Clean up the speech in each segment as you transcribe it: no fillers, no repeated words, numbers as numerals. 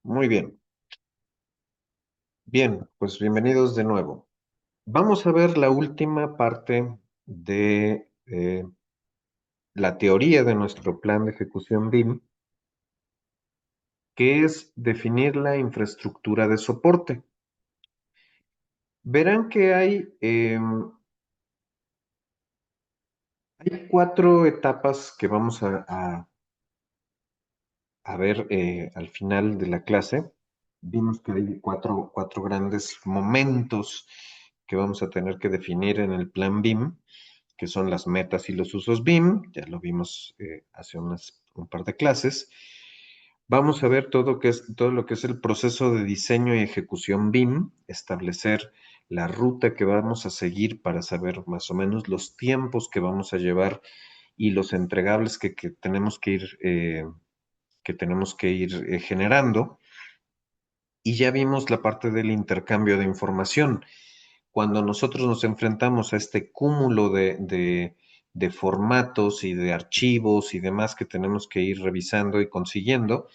Muy bien. Bien, pues bienvenidos de nuevo. Vamos a ver la última parte de la teoría de nuestro plan de ejecución BIM, que es definir la infraestructura de soporte. Verán que hay cuatro etapas que vamos a ver al final de la clase. Vimos que hay cuatro grandes momentos que vamos a tener que definir en el plan BIM, que son las metas y los usos BIM, ya lo vimos hace un par de clases. Vamos a ver todo lo que es el proceso de diseño y ejecución BIM, establecer la ruta que vamos a seguir para saber más o menos los tiempos que vamos a llevar y los entregables que tenemos que ir generando. Y ya vimos la parte del intercambio de información. Cuando nosotros nos enfrentamos a este cúmulo de formatos y de archivos y demás que tenemos que ir revisando y consiguiendo,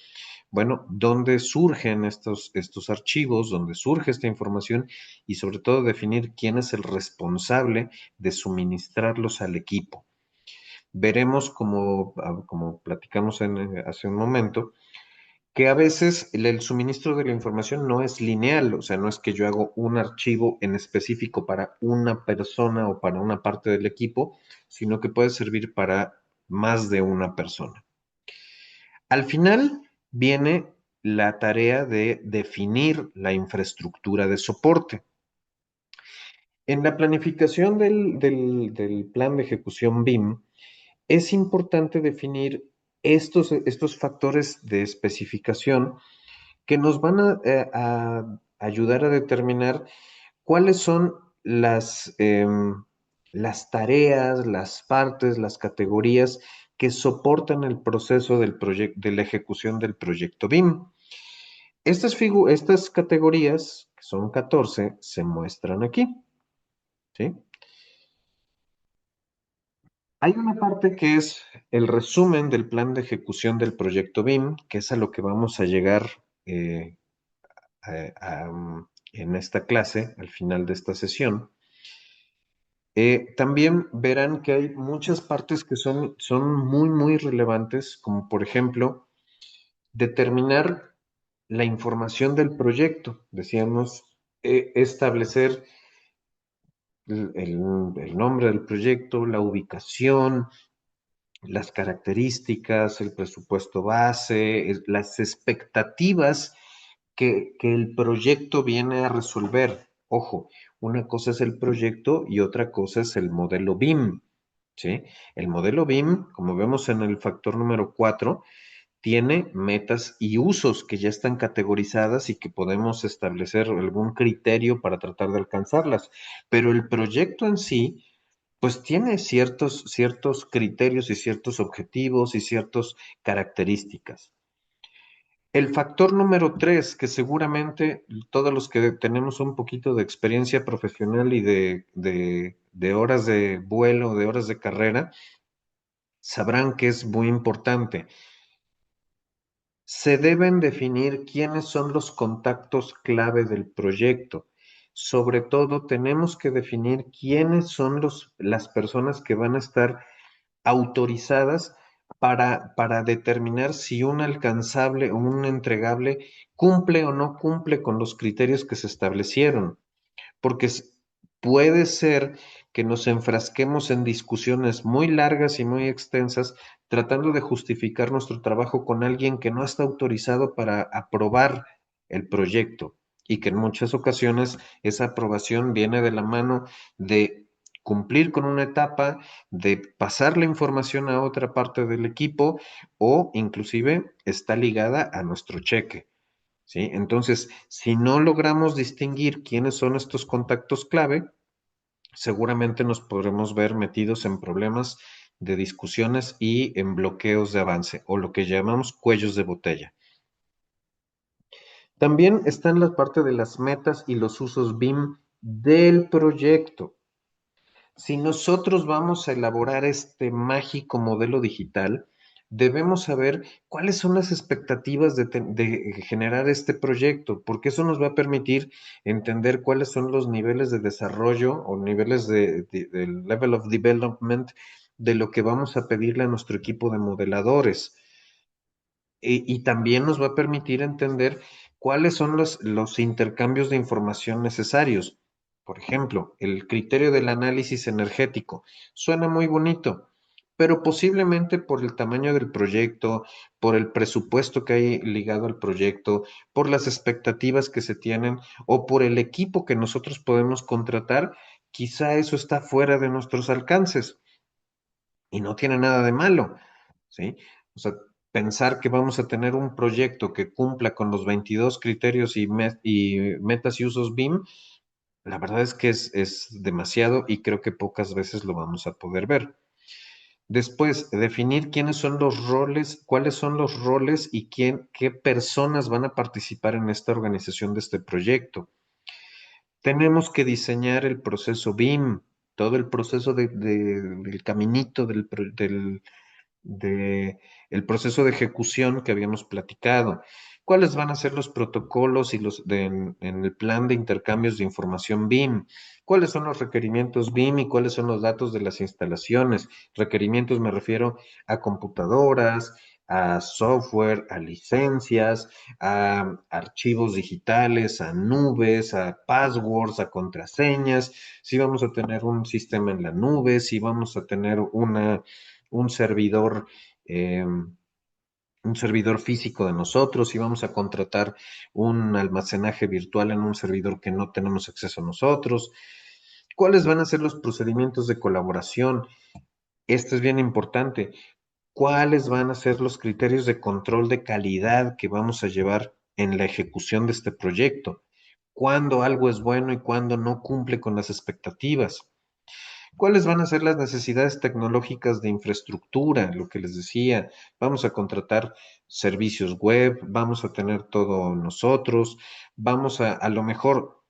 bueno, ¿dónde surgen estos archivos? ¿Dónde surge esta información? Y sobre todo definir quién es el responsable de suministrarlos al equipo. Veremos, como platicamos hace un momento, que a veces el suministro de la información no es lineal, o sea, no es que yo hago un archivo en específico para una persona o para una parte del equipo, sino que puede servir para más de una persona. Al final viene la tarea de definir la infraestructura de soporte. En la planificación del plan de ejecución BIM, es importante definir estos factores de especificación que nos van a ayudar a determinar cuáles son las tareas, las partes, las categorías que soportan el proceso de la ejecución del proyecto BIM. Estas categorías, que son 14, se muestran aquí, ¿sí? Hay una parte que es el resumen del plan de ejecución del proyecto BIM, que es a lo que vamos a llegar eh, en esta clase, al final de esta sesión. También verán que hay muchas partes que son muy, muy relevantes, como por ejemplo, determinar la información del proyecto. Decíamos, establecer el nombre del proyecto, la ubicación, las características, el presupuesto base, las expectativas que el proyecto viene a resolver. Ojo, una cosa es el proyecto y otra cosa es el modelo BIM, ¿sí? El modelo BIM, como vemos en el factor número 4, tiene metas y usos que ya están categorizadas y que podemos establecer algún criterio para tratar de alcanzarlas. Pero el proyecto en sí pues tiene ciertos criterios y ciertos objetivos y ciertas características. El factor número 3, que seguramente todos los que tenemos un poquito de experiencia profesional y de horas de vuelo, de horas de carrera, sabrán que es muy importante. Se deben definir quiénes son los contactos clave del proyecto. Sobre todo, tenemos que definir quiénes son las personas que van a estar autorizadas para determinar si un alcanzable o un entregable cumple o no cumple con los criterios que se establecieron, porque puede ser que nos enfrasquemos en discusiones muy largas y muy extensas tratando de justificar nuestro trabajo con alguien que no está autorizado para aprobar el proyecto y que en muchas ocasiones esa aprobación viene de la mano de cumplir con una etapa, de pasar la información a otra parte del equipo o inclusive está ligada a nuestro cheque. ¿Sí? Entonces, si no logramos distinguir quiénes son estos contactos clave, seguramente nos podremos ver metidos en problemas de discusiones y en bloqueos de avance o lo que llamamos cuellos de botella. También está en la parte de las metas y los usos BIM del proyecto. Si nosotros vamos a elaborar este mágico modelo digital, debemos saber cuáles son las expectativas de generar este proyecto, porque eso nos va a permitir entender cuáles son los niveles de desarrollo o niveles del level of development de lo que vamos a pedirle a nuestro equipo de modeladores. Y también nos va a permitir entender cuáles son los intercambios de información necesarios. Por ejemplo, el criterio del análisis energético. Suena muy bonito, pero posiblemente por el tamaño del proyecto, por el presupuesto que hay ligado al proyecto, por las expectativas que se tienen o por el equipo que nosotros podemos contratar, quizá eso está fuera de nuestros alcances y no tiene nada de malo, ¿sí? O sea, pensar que vamos a tener un proyecto que cumpla con los 22 criterios y metas y usos BIM, la verdad es que es demasiado y creo que pocas veces lo vamos a poder ver. Después, definir quiénes son los roles, cuáles son los roles y qué personas van a participar en esta organización de este proyecto. Tenemos que diseñar el proceso BIM, todo el proceso del caminito de el proceso de ejecución que habíamos platicado. ¿Cuáles van a ser los protocolos y en el plan de intercambios de información BIM? ¿Cuáles son los requerimientos BIM y cuáles son los datos de las instalaciones? Requerimientos me refiero a computadoras, a software, a licencias, a archivos digitales, a nubes, a passwords, a contraseñas, si vamos a tener un sistema en la nube, si vamos a tener un servidor, un servidor físico de nosotros, si vamos a contratar un almacenaje virtual en un servidor que no tenemos acceso a nosotros. ¿Cuáles van a ser los procedimientos de colaboración? Esto es bien importante. ¿Cuáles van a ser los criterios de control de calidad que vamos a llevar en la ejecución de este proyecto? ¿Cuándo algo es bueno y cuándo no cumple con las expectativas? ¿Cuáles van a ser las necesidades tecnológicas de infraestructura? Lo que les decía, vamos a contratar servicios web, vamos a tener todo nosotros, vamos a lo mejor,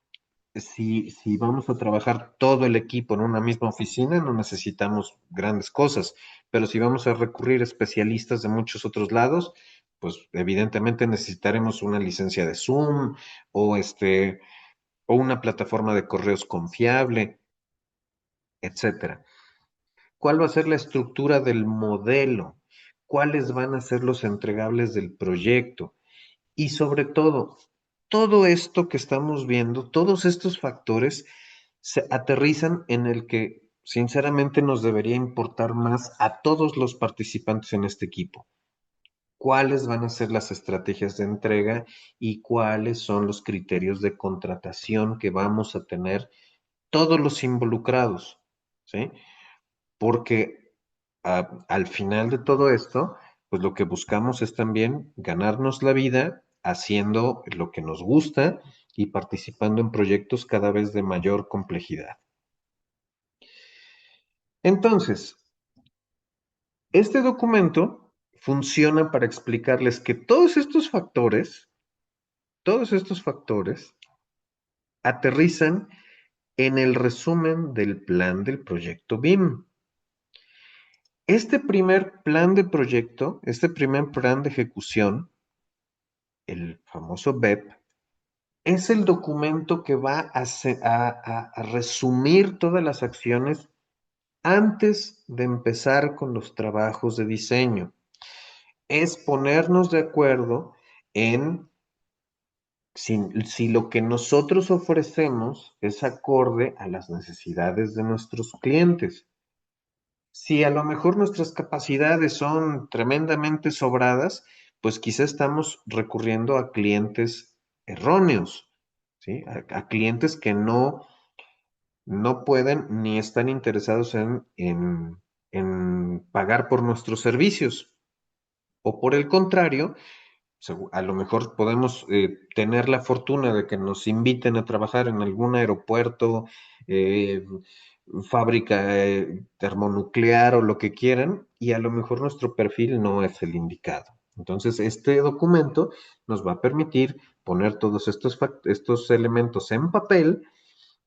si vamos a trabajar todo el equipo en una misma oficina, no necesitamos grandes cosas, pero si vamos a recurrir a especialistas de muchos otros lados, pues evidentemente necesitaremos una licencia de Zoom o o una plataforma de correos confiable, etcétera. ¿Cuál va a ser la estructura del modelo? ¿Cuáles van a ser los entregables del proyecto? Y sobre todo esto que estamos viendo, todos estos factores se aterrizan en el que sinceramente nos debería importar más a todos los participantes en este equipo. ¿Cuáles van a ser las estrategias de entrega y cuáles son los criterios de contratación que vamos a tener todos los involucrados? ¿Sí? Porque al final de todo esto, pues lo que buscamos es también ganarnos la vida haciendo lo que nos gusta y participando en proyectos cada vez de mayor complejidad. Entonces, este documento funciona para explicarles que todos estos factores aterrizan en el resumen del plan del proyecto BIM. Este primer plan de proyecto, este primer plan de ejecución, el famoso BEP, es el documento que va a resumir todas las acciones antes de empezar con los trabajos de diseño. Es ponernos de acuerdo en si lo que nosotros ofrecemos es acorde a las necesidades de nuestros clientes. Si a lo mejor nuestras capacidades son tremendamente sobradas, pues quizá estamos recurriendo a clientes erróneos, ¿sí? A clientes que no pueden ni están interesados en pagar por nuestros servicios. O por el contrario, a lo mejor podemos tener la fortuna de que nos inviten a trabajar en algún aeropuerto, eh, fábrica termonuclear o lo que quieran, y a lo mejor nuestro perfil no es el indicado. Entonces, este documento nos va a permitir poner todos estos elementos en papel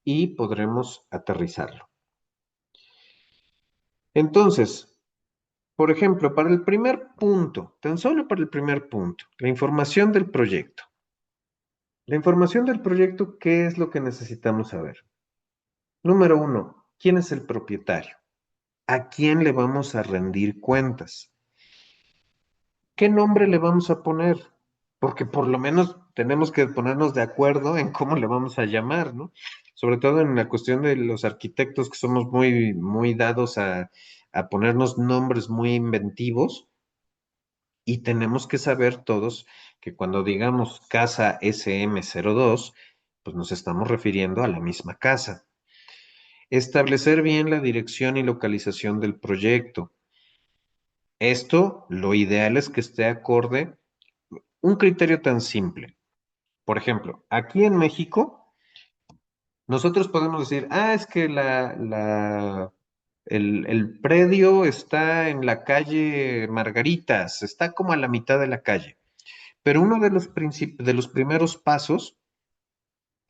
y podremos aterrizarlo. Entonces, Por ejemplo, para el primer punto, tan solo para el primer punto, la información del proyecto. La información del proyecto, ¿qué es lo que necesitamos saber? Número uno, ¿quién es el propietario? ¿A quién le vamos a rendir cuentas? ¿Qué nombre le vamos a poner? Porque por lo menos tenemos que ponernos de acuerdo en cómo le vamos a llamar, ¿no? Sobre todo en la cuestión de los arquitectos que somos muy dados a ponernos nombres muy inventivos y tenemos que saber todos que cuando digamos casa SM02, pues nos estamos refiriendo a la misma casa. Establecer bien la dirección y localización del proyecto. Esto, lo ideal es que esté acorde un criterio tan simple. Por ejemplo, aquí en México, nosotros podemos decir, es que el predio está en la calle Margaritas, está como a la mitad de la calle. Pero uno de de los primeros pasos,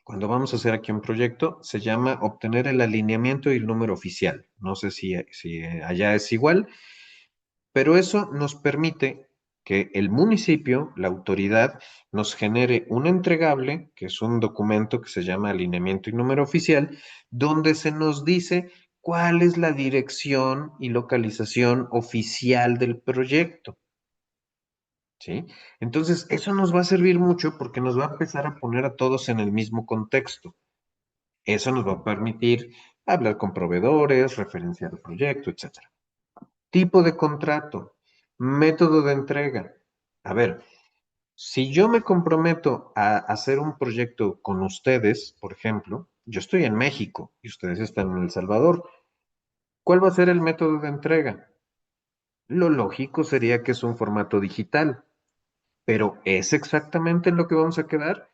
cuando vamos a hacer aquí un proyecto, se llama obtener el alineamiento y el número oficial. No sé si allá es igual, pero eso nos permite que el municipio, la autoridad, nos genere un entregable, que es un documento que se llama alineamiento y número oficial, donde se nos dice cuál es la dirección y localización oficial del proyecto. ¿Sí? Entonces, eso nos va a servir mucho porque nos va a empezar a poner a todos en el mismo contexto. Eso nos va a permitir hablar con proveedores, referenciar el proyecto, etcétera. Tipo de contrato, método de entrega. A ver, si yo me comprometo a hacer un proyecto con ustedes, por ejemplo, yo estoy en México y ustedes están en El Salvador, ¿cuál va a ser el método de entrega? Lo lógico sería que es un formato digital, pero ¿es exactamente en lo que vamos a quedar?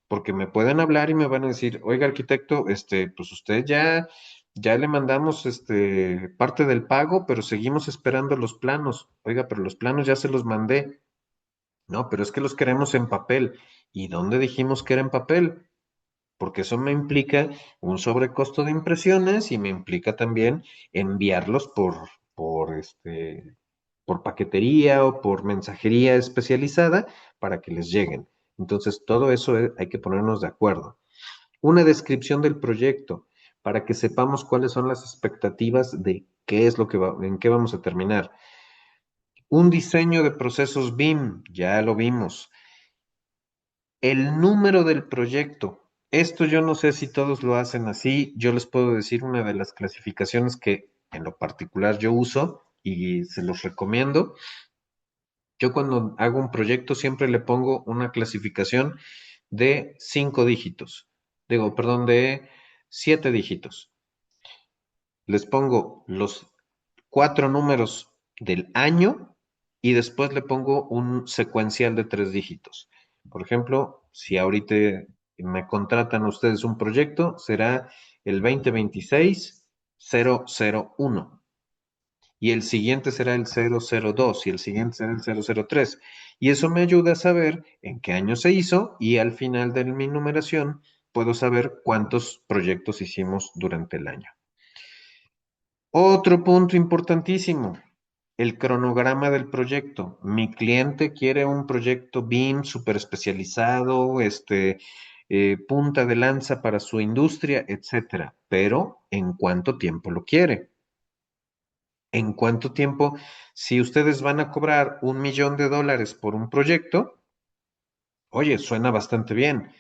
Porque me pueden hablar y me van a decir, oiga, arquitecto, pues usted ya le mandamos parte del pago, pero seguimos esperando los planos. Oiga, pero los planos ya se los mandé. No, pero es que los queremos en papel. ¿Y dónde dijimos que era en papel? Porque eso me implica un sobrecosto de impresiones y me implica también enviarlos por paquetería o por mensajería especializada para que les lleguen. Entonces, todo eso hay que ponernos de acuerdo. Una descripción del proyecto para que sepamos cuáles son las expectativas de qué es lo que en qué vamos a terminar. Un diseño de procesos BIM, ya lo vimos. El número del proyecto. Esto yo no sé si todos lo hacen así. Yo les puedo decir una de las clasificaciones que en lo particular yo uso y se los recomiendo. Yo cuando hago un proyecto siempre le pongo una clasificación de 5 dígitos. Digo, perdón, de 7 dígitos. Les pongo los 4 números del año y después le pongo un secuencial de 3 dígitos. Por ejemplo, si ahorita me contratan ustedes un proyecto, será el 2026-001 y el siguiente será el 002 y el siguiente será el 003. Y eso me ayuda a saber en qué año se hizo y al final de mi numeración puedo saber cuántos proyectos hicimos durante el año. Otro punto importantísimo, el cronograma del proyecto. Mi cliente quiere un proyecto BIM súper especializado, punta de lanza para su industria, etcétera. Pero, ¿en cuánto tiempo lo quiere? ¿En cuánto tiempo? Si ustedes van a cobrar $1 millón por un proyecto, oye, suena bastante bien.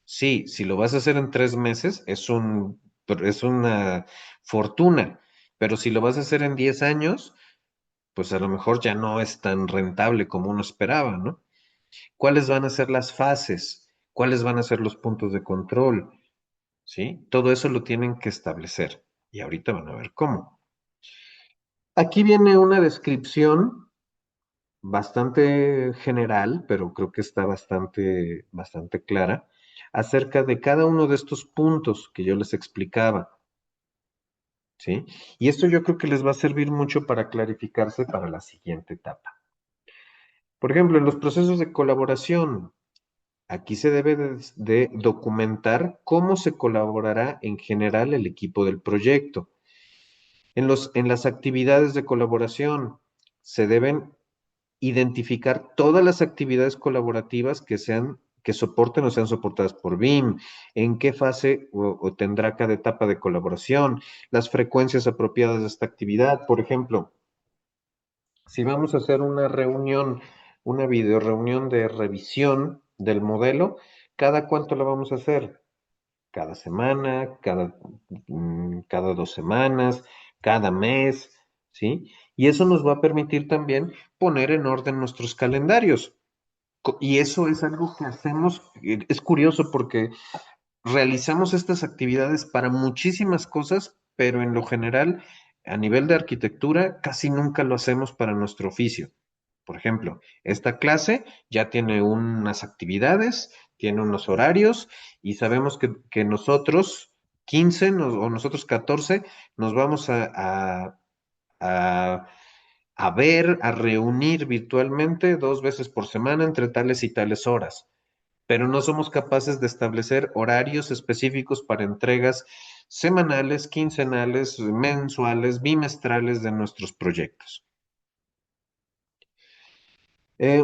Sí, si lo vas a hacer en 3 meses, es una fortuna. Pero si lo vas a hacer en 10 años, pues a lo mejor ya no es tan rentable como uno esperaba, ¿no? ¿Cuáles van a ser las fases? ¿Cuáles van a ser los puntos de control? ¿Sí? Todo eso lo tienen que establecer. Y ahorita van a ver cómo. Aquí viene una descripción bastante general, pero creo que está bastante clara, acerca de cada uno de estos puntos que yo les explicaba. ¿Sí? Y esto yo creo que les va a servir mucho para clarificarse para la siguiente etapa. Por ejemplo, en los procesos de colaboración, aquí se debe de documentar cómo se colaborará en general el equipo del proyecto. En las actividades de colaboración, se deben identificar todas las actividades colaborativas que soporten o sean soportadas por BIM, en qué fase o tendrá cada etapa de colaboración, las frecuencias apropiadas de esta actividad. Por ejemplo, si vamos a hacer una reunión, una video reunión de revisión del modelo, ¿cada cuánto la vamos a hacer? Cada semana, cada 2 semanas, cada mes, ¿sí? Y eso nos va a permitir también poner en orden nuestros calendarios. Y eso es algo que hacemos, es curioso porque realizamos estas actividades para muchísimas cosas, pero en lo general, a nivel de arquitectura, casi nunca lo hacemos para nuestro oficio. Por ejemplo, esta clase ya tiene unas actividades, tiene unos horarios y sabemos que nosotros 15 o nosotros 14 nos vamos a, a ver, a reunir virtualmente 2 veces por semana entre tales y tales horas, pero no somos capaces de establecer horarios específicos para entregas semanales, quincenales, mensuales, bimestrales de nuestros proyectos. Eh,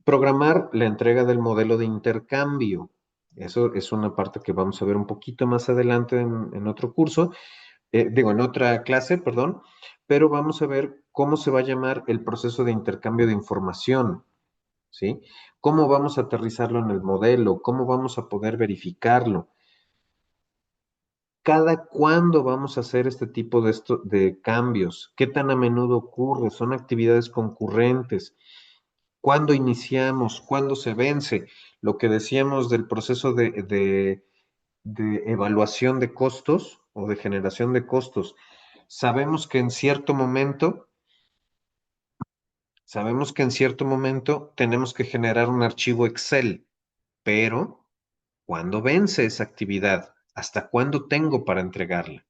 Programar la entrega del modelo de intercambio. Eso es una parte que vamos a ver un poquito más adelante en otro curso, digo, en otra clase, perdón, pero vamos a ver cómo se va a llamar el proceso de intercambio de información, ¿sí? ¿Cómo vamos a aterrizarlo en el modelo? ¿Cómo vamos a poder verificarlo? ¿Cada cuándo vamos a hacer este tipo de cambios? ¿Qué tan a menudo ocurre? ¿Son actividades concurrentes? ¿Cuándo iniciamos? ¿Cuándo se vence? Lo que decíamos del proceso de evaluación de costos o de generación de costos. Sabemos que en cierto momento, sabemos que en cierto momento tenemos que generar un archivo Excel, pero ¿cuándo vence esa actividad? ¿Hasta cuándo tengo para entregarla?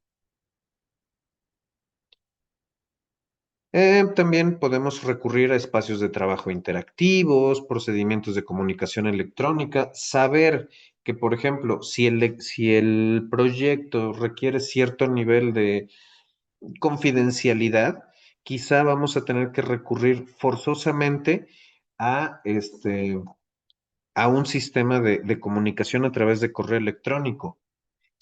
También podemos recurrir a espacios de trabajo interactivos, procedimientos de comunicación electrónica, saber que, por ejemplo, si el proyecto requiere cierto nivel de confidencialidad, quizá vamos a tener que recurrir forzosamente a, a un sistema de comunicación a través de correo electrónico.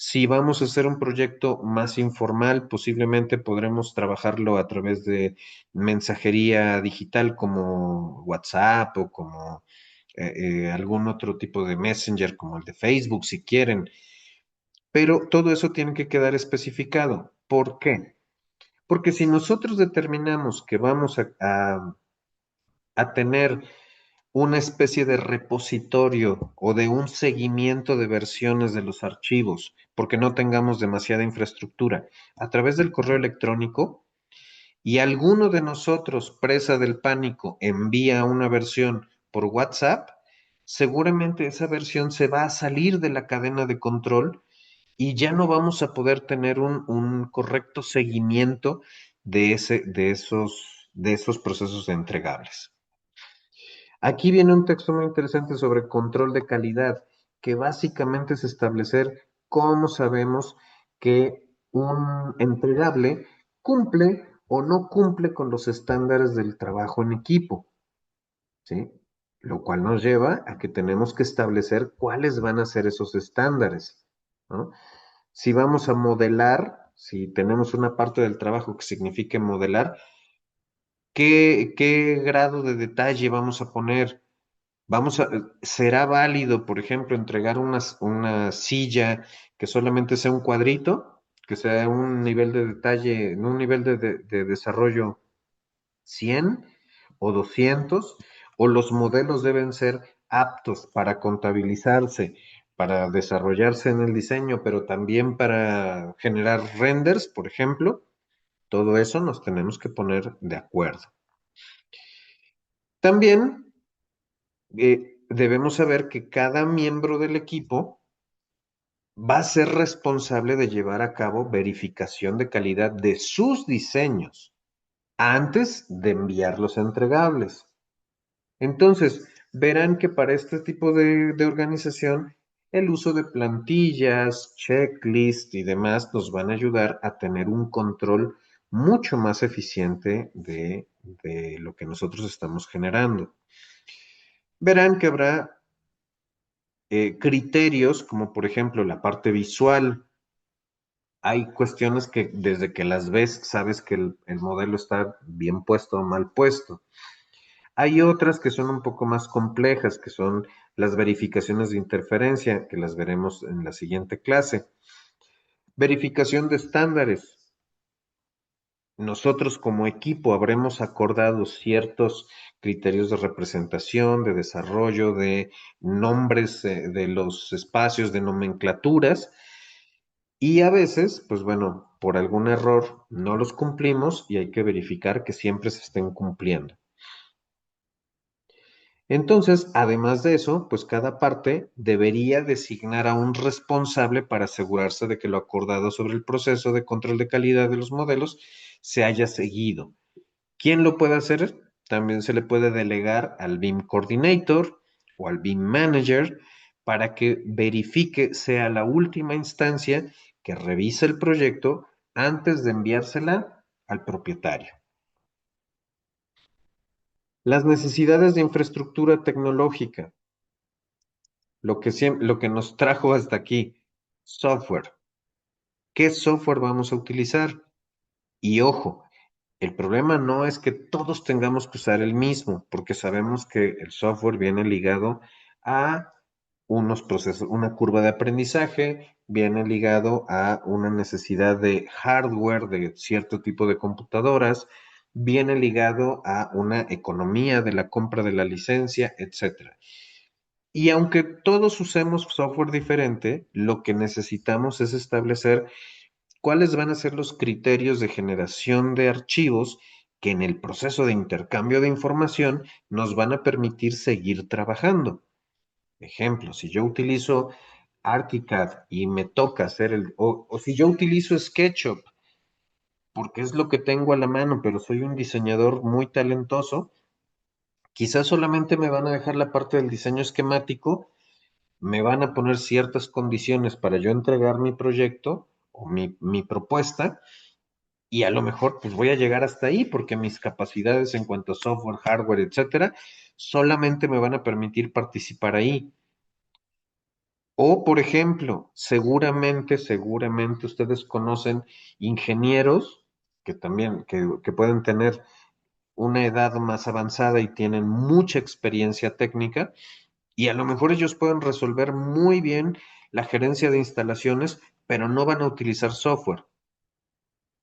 Si vamos a hacer un proyecto más informal, posiblemente podremos trabajarlo a través de mensajería digital como WhatsApp o como algún otro tipo de Messenger como el de Facebook, si quieren. Pero todo eso tiene que quedar especificado. ¿Por qué? Porque si nosotros determinamos que vamos a tener una especie de repositorio o de un seguimiento de versiones de los archivos, porque no tengamos demasiada infraestructura, a través del correo electrónico, y alguno de nosotros, presa del pánico, envía una versión por WhatsApp, seguramente esa versión se va a salir de la cadena de control y ya no vamos a poder tener un correcto seguimiento de esos procesos de entregables. Aquí viene un texto muy interesante sobre control de calidad, que básicamente es establecer cómo sabemos que un entregable cumple o no cumple con los estándares del trabajo en equipo, ¿sí? Lo cual nos lleva a que tenemos que establecer cuáles van a ser esos estándares, ¿no? Si vamos a modelar, si tenemos una parte del trabajo que signifique modelar, ¿qué grado de detalle vamos a poner? ¿Será válido, por ejemplo, entregar una silla que solamente sea un cuadrito, que sea un nivel de detalle, un nivel de desarrollo 100 o 200, o los modelos deben ser aptos para contabilizarse, para desarrollarse en el diseño, pero también para generar renders, por ejemplo? Todo eso nos tenemos que poner de acuerdo. También debemos saber que cada miembro del equipo va a ser responsable de llevar a cabo verificación de calidad de sus diseños antes de enviarlos a entregables. Entonces, verán que para este tipo de organización, el uso de plantillas, checklists y demás nos van a ayudar a tener un control mucho más eficiente de lo que nosotros estamos generando. Verán que habrá criterios como por ejemplo la parte visual. Hay cuestiones que desde que las ves sabes que el modelo está bien puesto o mal puesto. Hay otras que son un poco más complejas, que son las verificaciones de interferencia, que las veremos en la siguiente clase. Verificación de estándares. Nosotros como equipo habremos acordado ciertos criterios de representación, de desarrollo, de nombres de los espacios, de nomenclaturas, y a veces, pues bueno, por algún error no los cumplimos y hay que verificar que siempre se estén cumpliendo. Entonces, además de eso, pues cada parte debería designar a un responsable para asegurarse de que lo acordado sobre el proceso de control de calidad de los modelos se haya seguido. ¿Quién lo puede hacer? También se le puede delegar al BIM Coordinator o al BIM Manager para que verifique, sea la última instancia que revise el proyecto antes de enviársela al propietario. Las necesidades de infraestructura tecnológica, lo que nos trajo hasta aquí, software. ¿Qué software vamos a utilizar? Y ojo, el problema no es que todos tengamos que usar el mismo, porque sabemos que el software viene ligado a unos procesos, una curva de aprendizaje, viene ligado a una necesidad de hardware de cierto tipo de computadoras, viene ligado a una economía de la compra de la licencia, etcétera. Y aunque todos usemos software diferente, lo que necesitamos es establecer cuáles van a ser los criterios de generación de archivos que en el proceso de intercambio de información nos van a permitir seguir trabajando. Ejemplo, si yo utilizo ArchiCAD y me toca hacer o si yo utilizo SketchUp, porque es lo que tengo a la mano, pero soy un diseñador muy talentoso, quizás solamente me van a dejar la parte del diseño esquemático, me van a poner ciertas condiciones para yo entregar mi proyecto o mi propuesta, y a lo mejor pues voy a llegar hasta ahí porque mis capacidades en cuanto a software, hardware, etcétera, solamente me van a permitir participar ahí. O, por ejemplo, seguramente ustedes conocen ingenieros que también, que pueden tener una edad más avanzada y tienen mucha experiencia técnica, y a lo mejor ellos pueden resolver muy bien la gerencia de instalaciones, pero no van a utilizar software.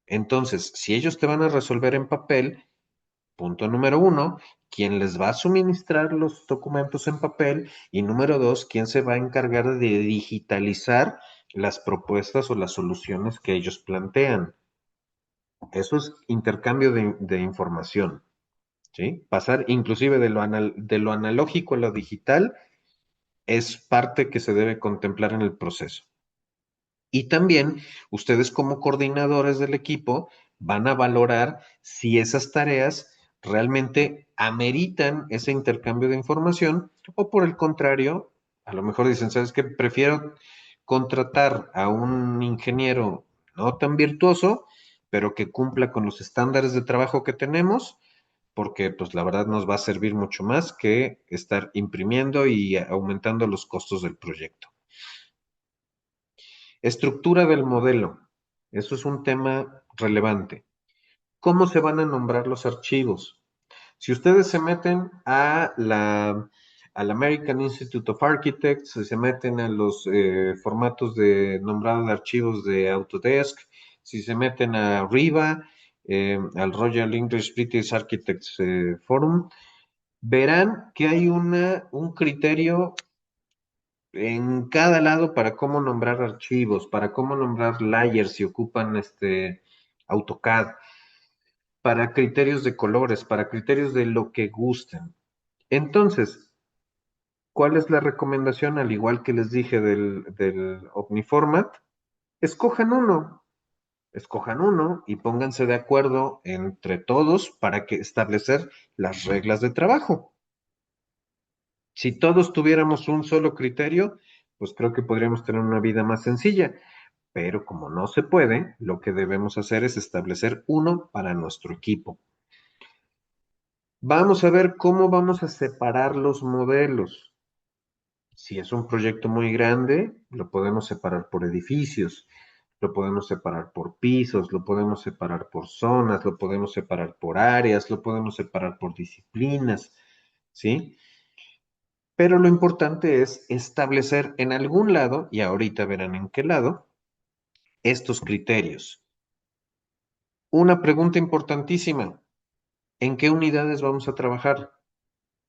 Entonces, si ellos te van a resolver en papel, punto número uno, quién les va a suministrar los documentos en papel y número dos, quién se va a encargar de digitalizar las propuestas o las soluciones que ellos plantean. Eso es intercambio de información, ¿sí? Pasar inclusive de lo analógico a lo digital es parte que se debe contemplar en el proceso. Y también ustedes como coordinadores del equipo van a valorar si esas tareas realmente ameritan ese intercambio de información o por el contrario, a lo mejor dicen, ¿sabes qué? Prefiero contratar a un ingeniero no tan virtuoso, pero que cumpla con los estándares de trabajo que tenemos, porque pues la verdad nos va a servir mucho más que estar imprimiendo y aumentando los costos del proyecto. Estructura del modelo. Eso es un tema relevante. ¿Cómo se van a nombrar los archivos? Si ustedes se meten al American Institute of Architects, si se meten a los formatos de nombrado de archivos de Autodesk, si se meten a RIBA, al Royal English British Architects Forum, verán que hay un criterio en cada lado para cómo nombrar archivos, para cómo nombrar layers si ocupan AutoCAD, para criterios de colores, para criterios de lo que gusten. Entonces, ¿cuál es la recomendación? Al igual que les dije del OmniFormat, escojan uno, escojan uno y pónganse de acuerdo entre todos para que establecer las reglas de trabajo. Si todos tuviéramos un solo criterio, pues creo que podríamos tener una vida más sencilla. Pero como no se puede, lo que debemos hacer es establecer uno para nuestro equipo. Vamos a ver cómo vamos a separar los modelos. Si es un proyecto muy grande, lo podemos separar por edificios, lo podemos separar por pisos, lo podemos separar por zonas, lo podemos separar por áreas, lo podemos separar por disciplinas, ¿sí? Pero lo importante es establecer en algún lado, y ahorita verán en qué lado, estos criterios. Una pregunta importantísima, ¿en qué unidades vamos a trabajar?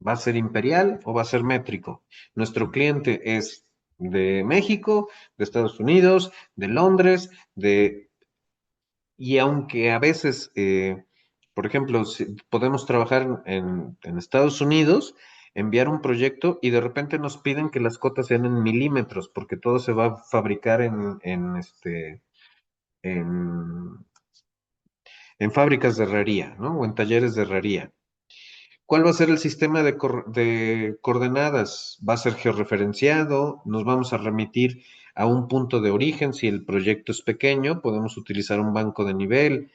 ¿Va a ser imperial o va a ser métrico? Nuestro cliente es de México, de Estados Unidos, de Londres, de... Y aunque a veces, por ejemplo, si podemos trabajar en Estados Unidos, enviar un proyecto y de repente nos piden que las cotas sean en milímetros, porque todo se va a fabricar en, en fábricas de herrería, ¿no? O en talleres de herrería. ¿Cuál va a ser el sistema de coordenadas? ¿Va a ser georreferenciado? ¿Nos vamos a remitir a un punto de origen? Si el proyecto es pequeño, podemos utilizar un banco de nivel.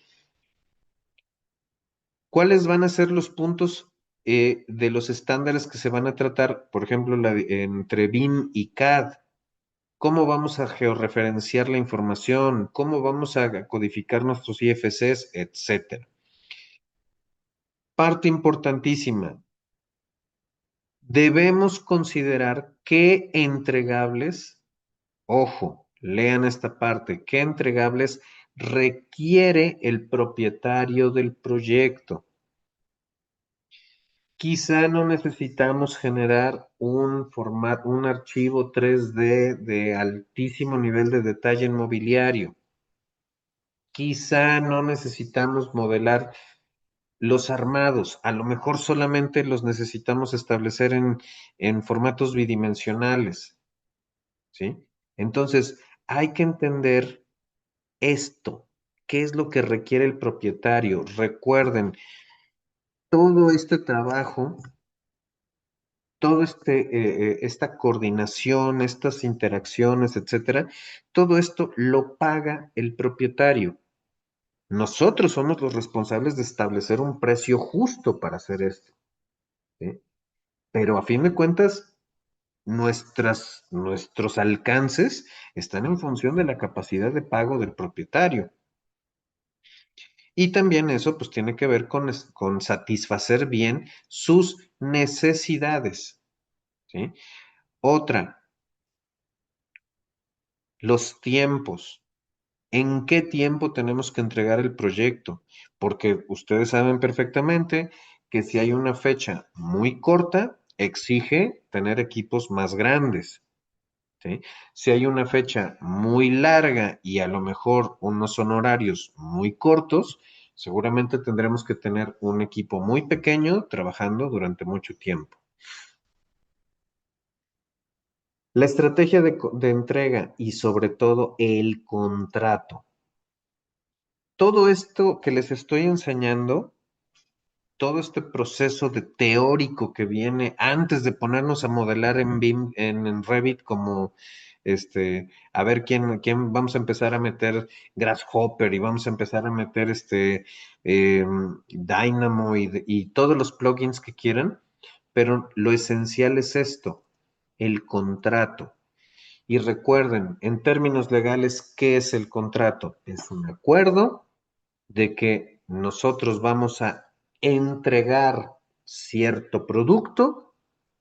¿Cuáles van a ser los puntos de los estándares que se van a tratar, por ejemplo, entre BIM y CAD? ¿Cómo vamos a georreferenciar la información? ¿Cómo vamos a codificar nuestros IFCs, etcétera? Parte importantísima. Debemos considerar qué entregables, ojo, lean esta parte, qué entregables requiere el propietario del proyecto. Quizá no necesitamos generar un formato, un archivo 3D de altísimo nivel de detalle en mobiliario. Quizá no necesitamos modelar los armados, a lo mejor solamente los necesitamos establecer en formatos bidimensionales, ¿sí? Entonces, hay que entender esto, qué es lo que requiere el propietario. Recuerden, todo este trabajo, esta coordinación, estas interacciones, etcétera, todo esto lo paga el propietario. Nosotros somos los responsables de establecer un precio justo para hacer esto, ¿sí? Pero a fin de cuentas, nuestros alcances están en función de la capacidad de pago del propietario. Y también eso pues tiene que ver con satisfacer bien sus necesidades, ¿sí? Otra, los tiempos. ¿En qué tiempo tenemos que entregar el proyecto? Porque ustedes saben perfectamente que si hay una fecha muy corta, exige tener equipos más grandes, ¿sí? Si hay una fecha muy larga y a lo mejor unos honorarios muy cortos, seguramente tendremos que tener un equipo muy pequeño trabajando durante mucho tiempo. La estrategia de entrega y sobre todo el contrato. Todo esto que les estoy enseñando, todo este proceso de teórico que viene antes de ponernos a modelar en BIM, en Revit, como a ver quién vamos a empezar a meter Grasshopper y vamos a empezar a meter eh, Dynamo y todos los plugins que quieran, pero lo esencial es esto, el contrato. Y recuerden, en términos legales, ¿qué es el contrato? Es un acuerdo de que nosotros vamos a entregar cierto producto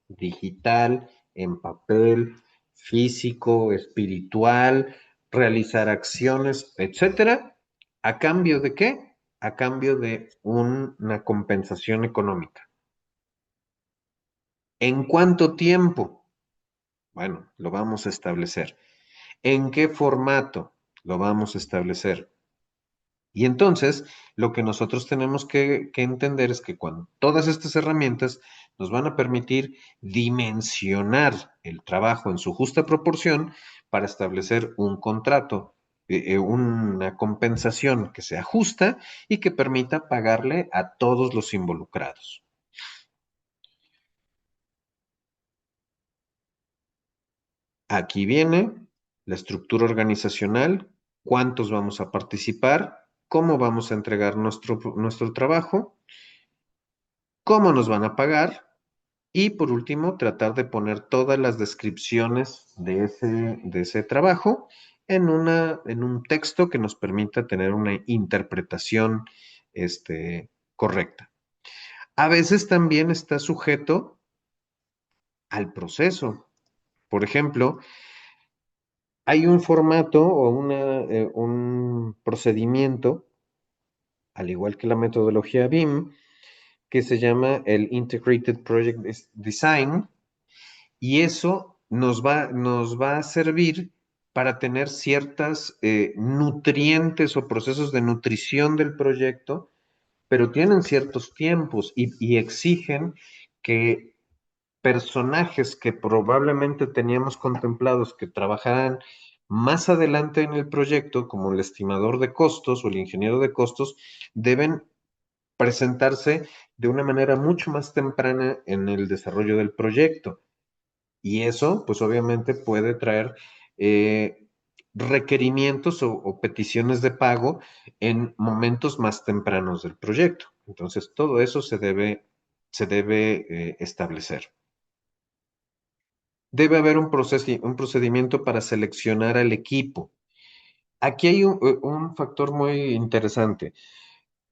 digital, en papel, físico, espiritual, realizar acciones, etcétera, ¿a cambio de qué? A cambio de una compensación económica. ¿En cuánto tiempo? Bueno, lo vamos a establecer. ¿En qué formato? Lo vamos a establecer. Y entonces, lo que nosotros tenemos que entender es que cuando todas estas herramientas nos van a permitir dimensionar el trabajo en su justa proporción para establecer un contrato, una compensación que sea justa y que permita pagarle a todos los involucrados. Aquí viene la estructura organizacional, cuántos vamos a participar, cómo vamos a entregar nuestro trabajo. cómo nos van a pagar y por último, tratar de poner todas las descripciones de ese trabajo en un texto que nos permita tener una interpretación correcta. A veces también está sujeto al proceso. Por ejemplo, hay un formato o un procedimiento, al igual que la metodología BIM, que se llama el Integrated Project Design, y eso nos va a servir para tener ciertas nutrientes o procesos de nutrición del proyecto, pero tienen ciertos tiempos y exigen que personajes que probablemente teníamos contemplados que trabajaran más adelante en el proyecto, como el estimador de costos o el ingeniero de costos, deben presentarse de una manera mucho más temprana en el desarrollo del proyecto. Y eso, pues obviamente puede traer eh, requerimientos o peticiones de pago en momentos más tempranos del proyecto. Entonces, todo eso se debe establecer. Debe haber un procedimiento para seleccionar al equipo. Aquí hay un factor muy interesante.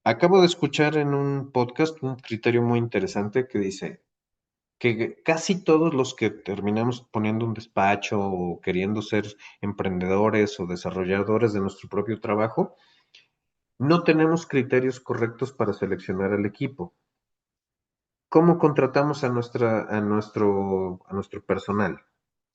Acabo de escuchar en un podcast un criterio muy interesante que dice que casi todos los que terminamos poniendo un despacho o queriendo ser emprendedores o desarrolladores de nuestro propio trabajo, no tenemos criterios correctos para seleccionar al equipo. ¿Cómo contratamos a nuestro personal?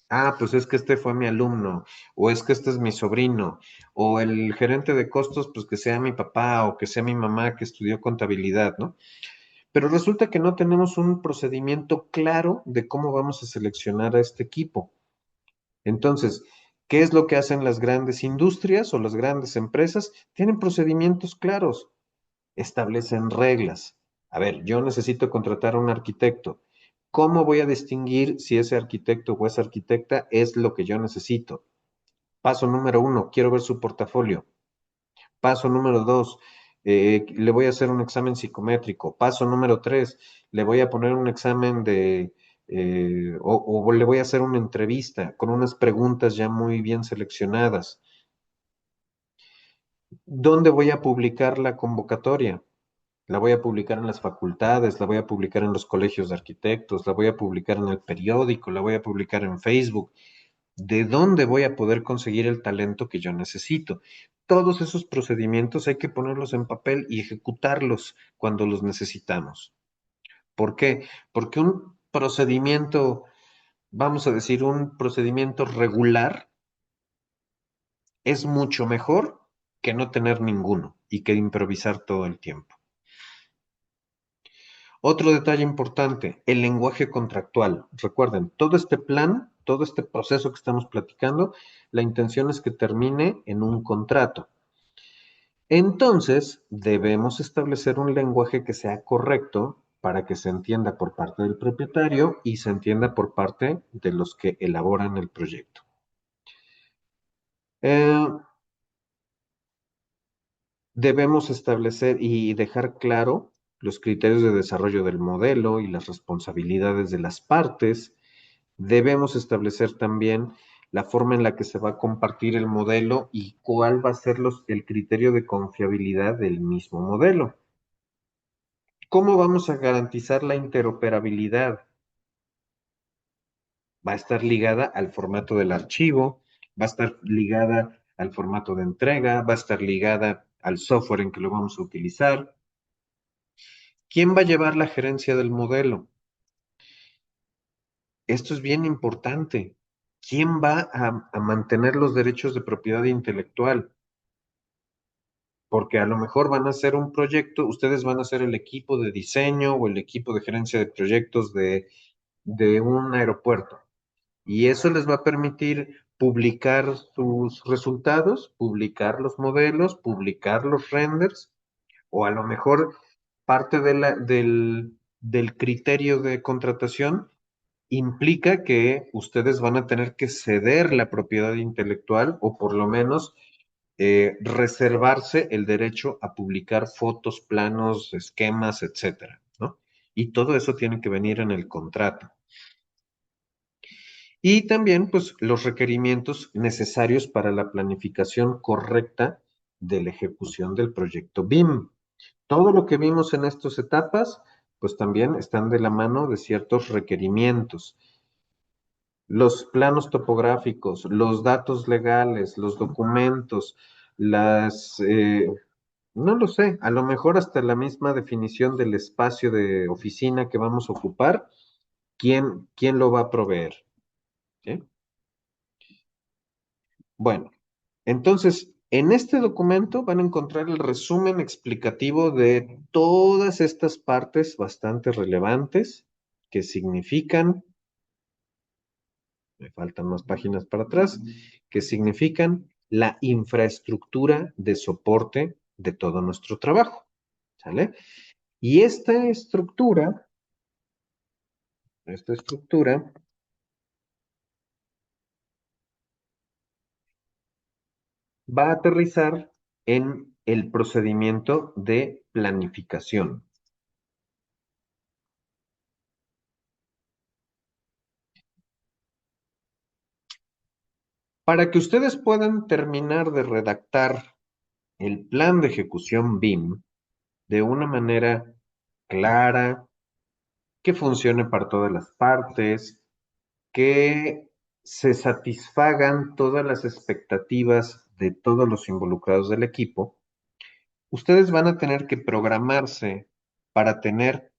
Ah, pues es que este fue mi alumno, o es que este es mi sobrino, o el gerente de costos, pues que sea mi papá o que sea mi mamá que estudió contabilidad, ¿no? Pero resulta que no tenemos un procedimiento claro de cómo vamos a seleccionar a este equipo. Entonces, ¿qué es lo que hacen las grandes industrias o las grandes empresas? Tienen procedimientos claros, establecen reglas. A ver, yo necesito contratar a un arquitecto. ¿Cómo voy a distinguir si ese arquitecto o esa arquitecta es lo que yo necesito? Paso número uno, quiero ver su portafolio. Paso número dos, le voy a hacer un examen psicométrico. Paso número tres, le voy a poner un examen o le voy a hacer una entrevista con unas preguntas ya muy bien seleccionadas. ¿Dónde voy a publicar la convocatoria? La voy a publicar en las facultades, la voy a publicar en los colegios de arquitectos, la voy a publicar en el periódico, la voy a publicar en Facebook. ¿De dónde voy a poder conseguir el talento que yo necesito? Todos esos procedimientos hay que ponerlos en papel y ejecutarlos cuando los necesitamos. ¿Por qué? Porque un procedimiento, vamos a decir, un procedimiento regular es mucho mejor que no tener ninguno y que improvisar todo el tiempo. Otro detalle importante, el lenguaje contractual. Recuerden, todo este plan, todo este proceso que estamos platicando, la intención es que termine en un contrato. Entonces, debemos establecer un lenguaje que sea correcto para que se entienda por parte del propietario y se entienda por parte de los que elaboran el proyecto. Eh, Debemos establecer y dejar claro los criterios de desarrollo del modelo y las responsabilidades de las partes. Debemos establecer también la forma en la que se va a compartir el modelo y cuál va a ser el criterio de confiabilidad del mismo modelo. ¿Cómo vamos a garantizar la interoperabilidad? Va a estar ligada al formato del archivo, va a estar ligada al formato de entrega, va a estar ligada al software en que lo vamos a utilizar. ¿Quién va a llevar la gerencia del modelo? Esto es bien importante. ¿Quién va a mantener los derechos de propiedad intelectual? Porque a lo mejor van a hacer un proyecto, ustedes van a ser el equipo de diseño o el equipo de gerencia de proyectos de un aeropuerto. Y eso les va a permitir publicar sus resultados, publicar los modelos, publicar los renders, o a lo mejor parte del criterio de contratación implica que ustedes van a tener que ceder la propiedad intelectual o por lo menos reservarse el derecho a publicar fotos, planos, esquemas, etcétera, ¿no? Y todo eso tiene que venir en el contrato. Y también, pues, los requerimientos necesarios para la planificación correcta de la ejecución del proyecto BIM. Todo lo que vimos en estas etapas, pues también están de la mano de ciertos requerimientos. Los planos topográficos, los datos legales, los documentos, no lo sé, a lo mejor hasta la misma definición del espacio de oficina que vamos a ocupar, ¿quién lo va a proveer? ¿Sí? Bueno, entonces, en este documento van a encontrar el resumen explicativo de todas estas partes bastante relevantes que significan, me faltan más páginas para atrás, que significan la infraestructura de soporte de todo nuestro trabajo, ¿sale? Y esta estructura va a aterrizar en el procedimiento de planificación. Para que ustedes puedan terminar de redactar el plan de ejecución BIM de una manera clara, que funcione para todas las partes, que se satisfagan todas las expectativas de todos los involucrados del equipo, ustedes van a tener que programarse para tener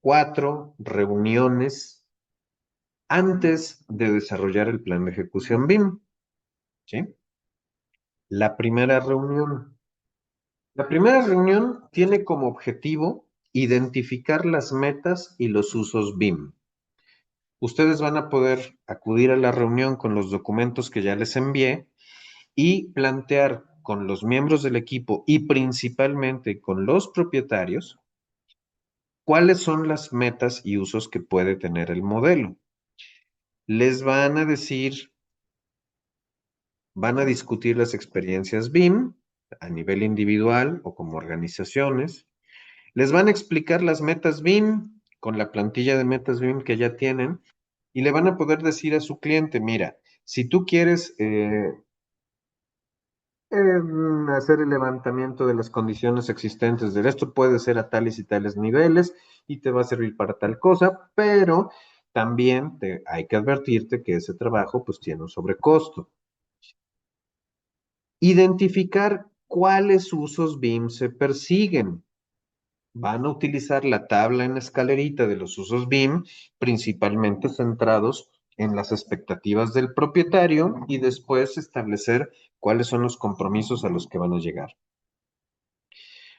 4 reuniones antes de desarrollar el plan de ejecución BIM, ¿sí? La primera reunión. La primera reunión tiene como objetivo identificar las metas y los usos BIM. Ustedes van a poder acudir a la reunión con los documentos que ya les envié y plantear con los miembros del equipo y principalmente con los propietarios cuáles son las metas y usos que puede tener el modelo. Les van a decir, van a discutir las experiencias BIM a nivel individual o como organizaciones. Les van a explicar las metas BIM con la plantilla de metas BIM que ya tienen y le van a poder decir a su cliente, mira, si tú quieres hacer el levantamiento de las condiciones existentes de esto, puede ser a tales y tales niveles y te va a servir para tal cosa, pero también hay que advertirte que ese trabajo pues tiene un sobrecosto. Identificar cuáles usos BIM se persiguen. Van a utilizar la tabla en escalerita de los usos BIM, principalmente centrados en las expectativas del propietario y después establecer cuáles son los compromisos a los que van a llegar.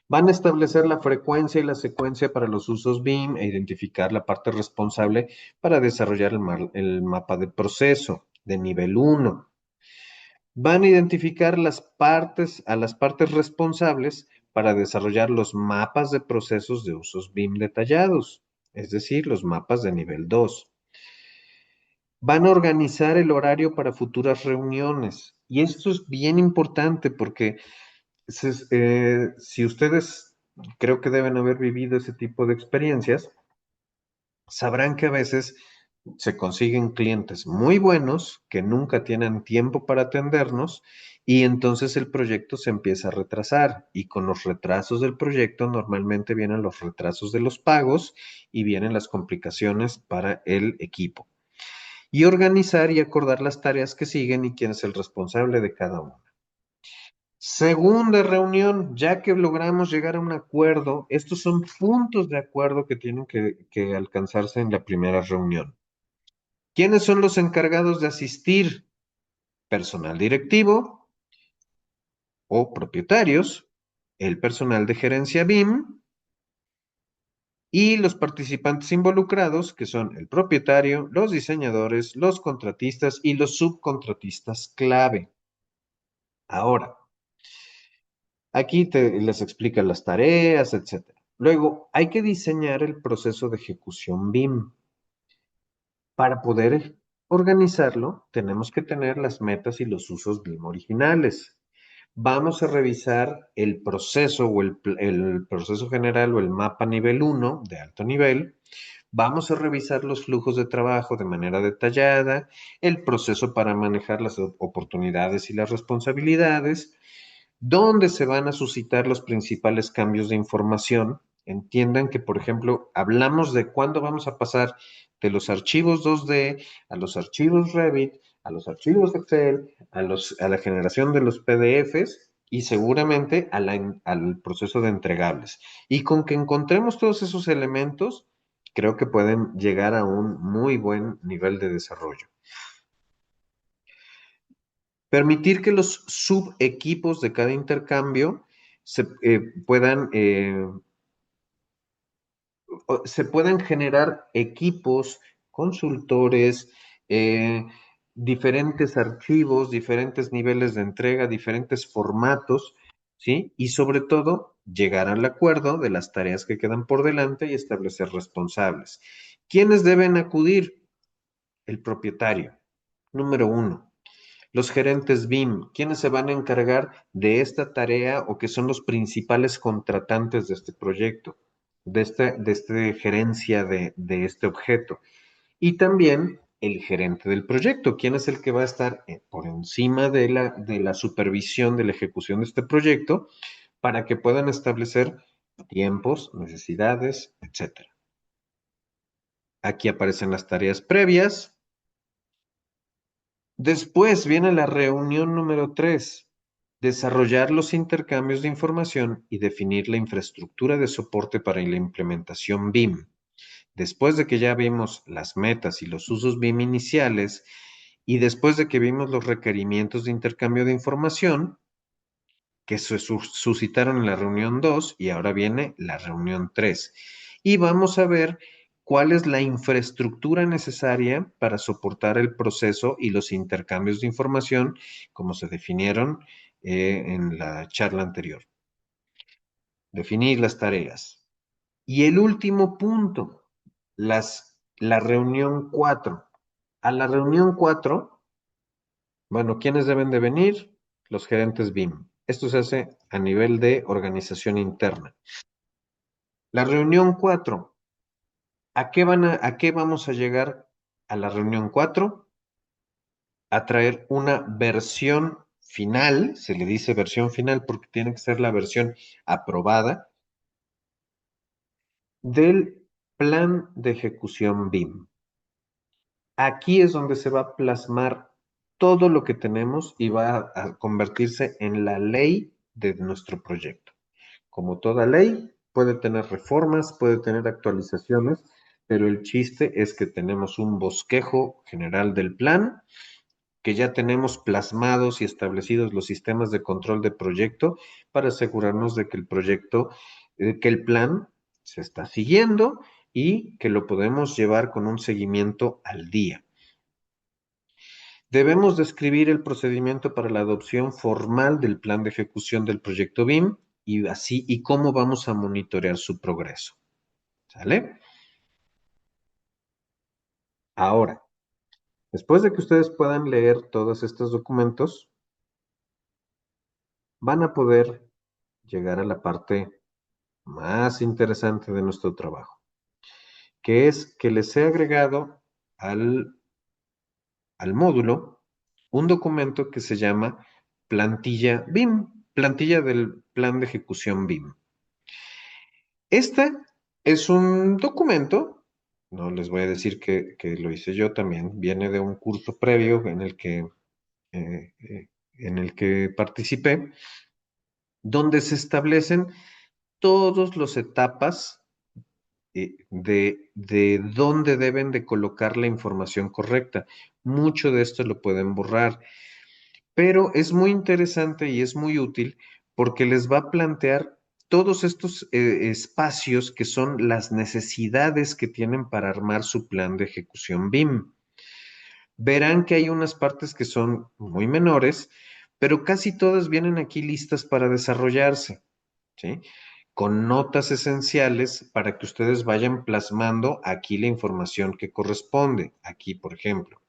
Van a establecer la frecuencia y la secuencia para los usos BIM e identificar la parte responsable para desarrollar el mapa de proceso de nivel 1. Van a identificar a las partes responsables para desarrollar los mapas de procesos de usos BIM detallados, es decir, los mapas de nivel 2. Van a organizar el horario para futuras reuniones. Y esto es bien importante porque si ustedes creo que deben haber vivido ese tipo de experiencias, sabrán que a veces se consiguen clientes muy buenos que nunca tienen tiempo para atendernos y entonces el proyecto se empieza a retrasar y con los retrasos del proyecto normalmente vienen los retrasos de los pagos y vienen las complicaciones para el equipo. Y organizar y acordar las tareas que siguen y quién es el responsable de cada una. Segunda reunión, ya que logramos llegar a un acuerdo, estos son puntos de acuerdo que tienen que alcanzarse en la primera reunión. ¿Quiénes son los encargados de asistir? Personal directivo o propietarios, el personal de gerencia BIM y los participantes involucrados, que son el propietario, los diseñadores, los contratistas y los subcontratistas clave. Ahora, aquí les explica las tareas, etcétera. Luego, hay que diseñar el proceso de ejecución BIM. Para poder organizarlo, tenemos que tener las metas y los usos BIM originales. Vamos a revisar el proceso o el proceso general o el mapa nivel 1 de alto nivel Vamos a revisar los flujos de trabajo de manera detallada, el proceso para manejar las oportunidades y las responsabilidades, dónde se van a suscitar los principales cambios de información. Entiendan que, por ejemplo, hablamos de cuándo vamos a pasar de los archivos 2D a los archivos Revit, a los archivos Excel, a la generación de los PDFs y seguramente al proceso de entregables. Y con que encontremos todos esos elementos, creo que pueden llegar a un muy buen nivel de desarrollo. Permitir que los subequipos de cada intercambio se puedan generar equipos, consultores, eh, diferentes archivos, diferentes niveles de entrega, diferentes formatos, ¿sí? Y sobre todo, llegar al acuerdo de las tareas que quedan por delante y establecer responsables. ¿Quiénes deben acudir? El propietario. Número uno. Los gerentes BIM, ¿quiénes se van a encargar de esta tarea o que son los principales contratantes de este proyecto, de esta gerencia de este objeto? Y también el gerente del proyecto, ¿quién es el que va a estar por encima de la supervisión de la ejecución de este proyecto para que puedan establecer tiempos, necesidades, etcétera? Aquí aparecen las tareas previas. Después viene la reunión número 3, desarrollar los intercambios de información y definir la infraestructura de soporte para la implementación BIM. Después de que ya vimos las metas y los usos BIM iniciales y después de que vimos los requerimientos de intercambio de información que se suscitaron en la reunión 2 y ahora viene la reunión 3. Y vamos a ver cuál es la infraestructura necesaria para soportar el proceso y los intercambios de información como se definieron en la charla anterior. Definir las tareas. Y el último punto, la reunión 4. A la reunión 4, bueno, ¿quiénes deben de venir? Los gerentes BIM. Esto se hace a nivel de organización interna. La reunión 4. ¿A qué vamos a llegar a la reunión 4? A traer una versión final, se le dice versión final porque tiene que ser la versión aprobada del plan de ejecución BIM. Aquí es donde se va a plasmar todo lo que tenemos y va a convertirse en la ley de nuestro proyecto. Como toda ley, puede tener reformas, puede tener actualizaciones, pero el chiste es que tenemos un bosquejo general del plan, que ya tenemos plasmados y establecidos los sistemas de control de proyecto para asegurarnos de que el proyecto, que el plan se está siguiendo y que lo podemos llevar con un seguimiento al día. Debemos describir el procedimiento para la adopción formal del plan de ejecución del proyecto BIM y cómo vamos a monitorear su progreso. ¿Sale? Ahora, después de que ustedes puedan leer todos estos documentos, van a poder llegar a la parte más interesante de nuestro trabajo, que es que les he agregado al módulo un documento que se llama plantilla BIM, plantilla del plan de ejecución BIM. Este es un documento, no les voy a decir que lo hice yo también, viene de un curso previo eh, eh, en el que participé, donde se establecen todas las etapas de dónde deben de colocar la información correcta. Mucho de esto lo pueden borrar, pero es muy interesante y es muy útil porque les va a plantear todos estos espacios que son las necesidades que tienen para armar su plan de ejecución BIM. Verán que hay unas partes que son muy menores, pero casi todas vienen aquí listas para desarrollarse, ¿sí? Con notas esenciales para que ustedes vayan plasmando aquí la información que corresponde. Aquí, por ejemplo.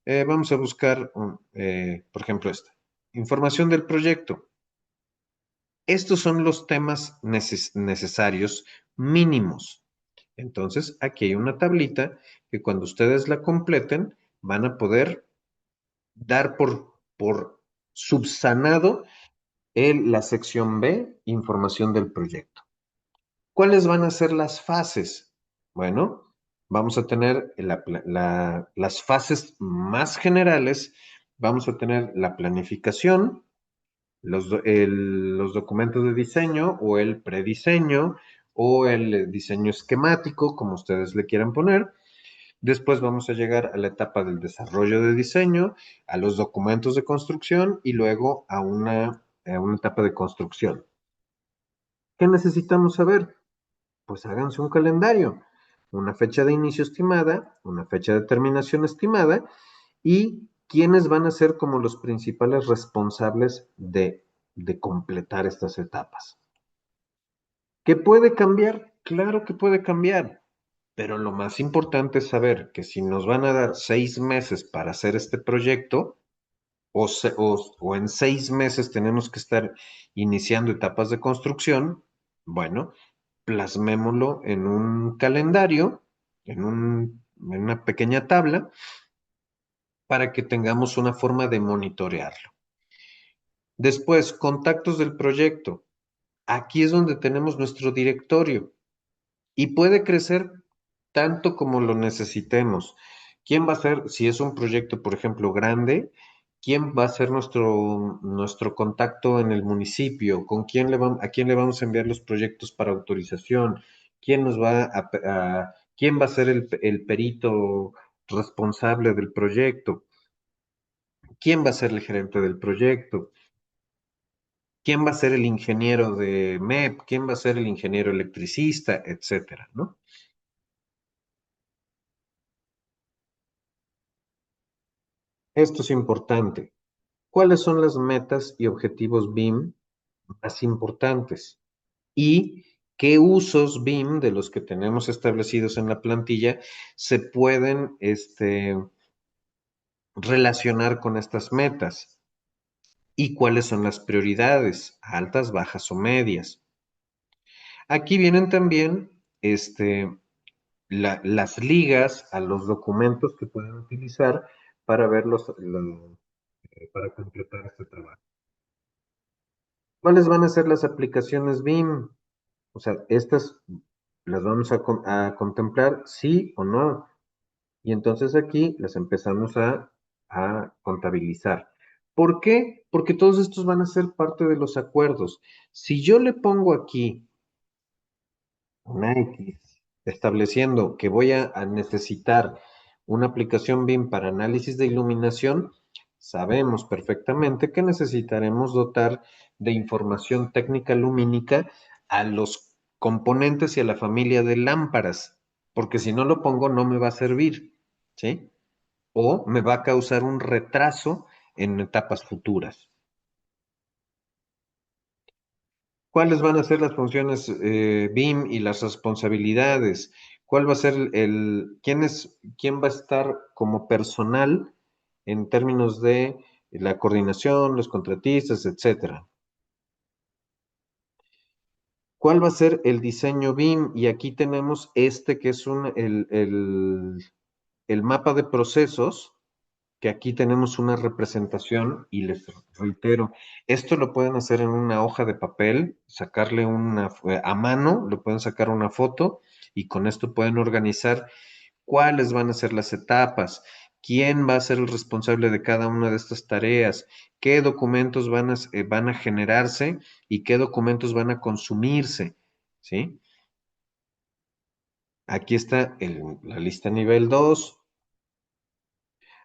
Vamos a buscar, por ejemplo, esta. Información del proyecto. Estos son los temas necesarios mínimos. Entonces, aquí hay una tablita que cuando ustedes la completen, van a poder dar por subsanado la sección B, información del proyecto. ¿Cuáles van a ser las fases? Bueno, vamos a tener las fases más generales, vamos a tener la planificación, los documentos de diseño o el prediseño o el diseño esquemático, como ustedes le quieran poner. Después vamos a llegar a la etapa del desarrollo de diseño, a los documentos de construcción y luego a una etapa de construcción. ¿Qué necesitamos saber? Pues háganse un calendario, una fecha de inicio estimada, una fecha de terminación estimada y quiénes van a ser como los principales responsables de completar estas etapas. ¿Qué puede cambiar? Claro que puede cambiar, pero lo más importante es saber que si nos van a dar 6 meses para hacer este proyecto, o en 6 meses tenemos que estar iniciando etapas de construcción, bueno, plasmémoslo en un calendario, en una pequeña tabla, para que tengamos una forma de monitorearlo. Después, contactos del proyecto. Aquí es donde tenemos nuestro directorio y puede crecer tanto como lo necesitemos. ¿Quién va a ser, si es un proyecto, por ejemplo, grande, quién va a ser nuestro contacto en el municipio? ¿A quién le vamos a enviar los proyectos para autorización? ¿Quién va a ser el perito responsable del proyecto? ¿Quién va a ser el gerente del proyecto? ¿Quién va a ser el ingeniero de MEP? ¿Quién va a ser el ingeniero electricista? Etcétera, ¿no? Esto es importante. ¿Cuáles son las metas y objetivos BIM más importantes? ¿Y qué usos BIM de los que tenemos establecidos en la plantilla se pueden relacionar con estas metas? ¿Y cuáles son las prioridades? ¿Altas, bajas o medias? Aquí vienen también las ligas a los documentos que pueden utilizar para para completar este trabajo. ¿Cuáles van a ser las aplicaciones BIM? O sea, estas las vamos a contemplar sí o no. Y entonces aquí las empezamos a contabilizar. ¿Por qué? Porque todos estos van a ser parte de los acuerdos. Si yo le pongo aquí una X, estableciendo que voy a necesitar una aplicación BIM para análisis de iluminación, sabemos perfectamente que necesitaremos dotar de información técnica lumínica a los componentes y a la familia de lámparas, porque si no lo pongo no me va a servir, ¿sí? O me va a causar un retraso en etapas futuras. ¿Cuáles van a ser las funciones BIM y las responsabilidades? ¿Cuál va a ser quién va a estar como personal en términos de la coordinación, los contratistas, etcétera? ¿Cuál va a ser el diseño BIM? Y aquí tenemos que es el mapa de procesos, que aquí tenemos una representación y les reitero, esto lo pueden hacer en una hoja de papel, sacarle a mano, le pueden sacar una foto y con esto pueden organizar cuáles van a ser las etapas, quién va a ser el responsable de cada una de estas tareas, qué documentos van a generarse y qué documentos van a consumirse, ¿sí? Aquí está la lista nivel 2.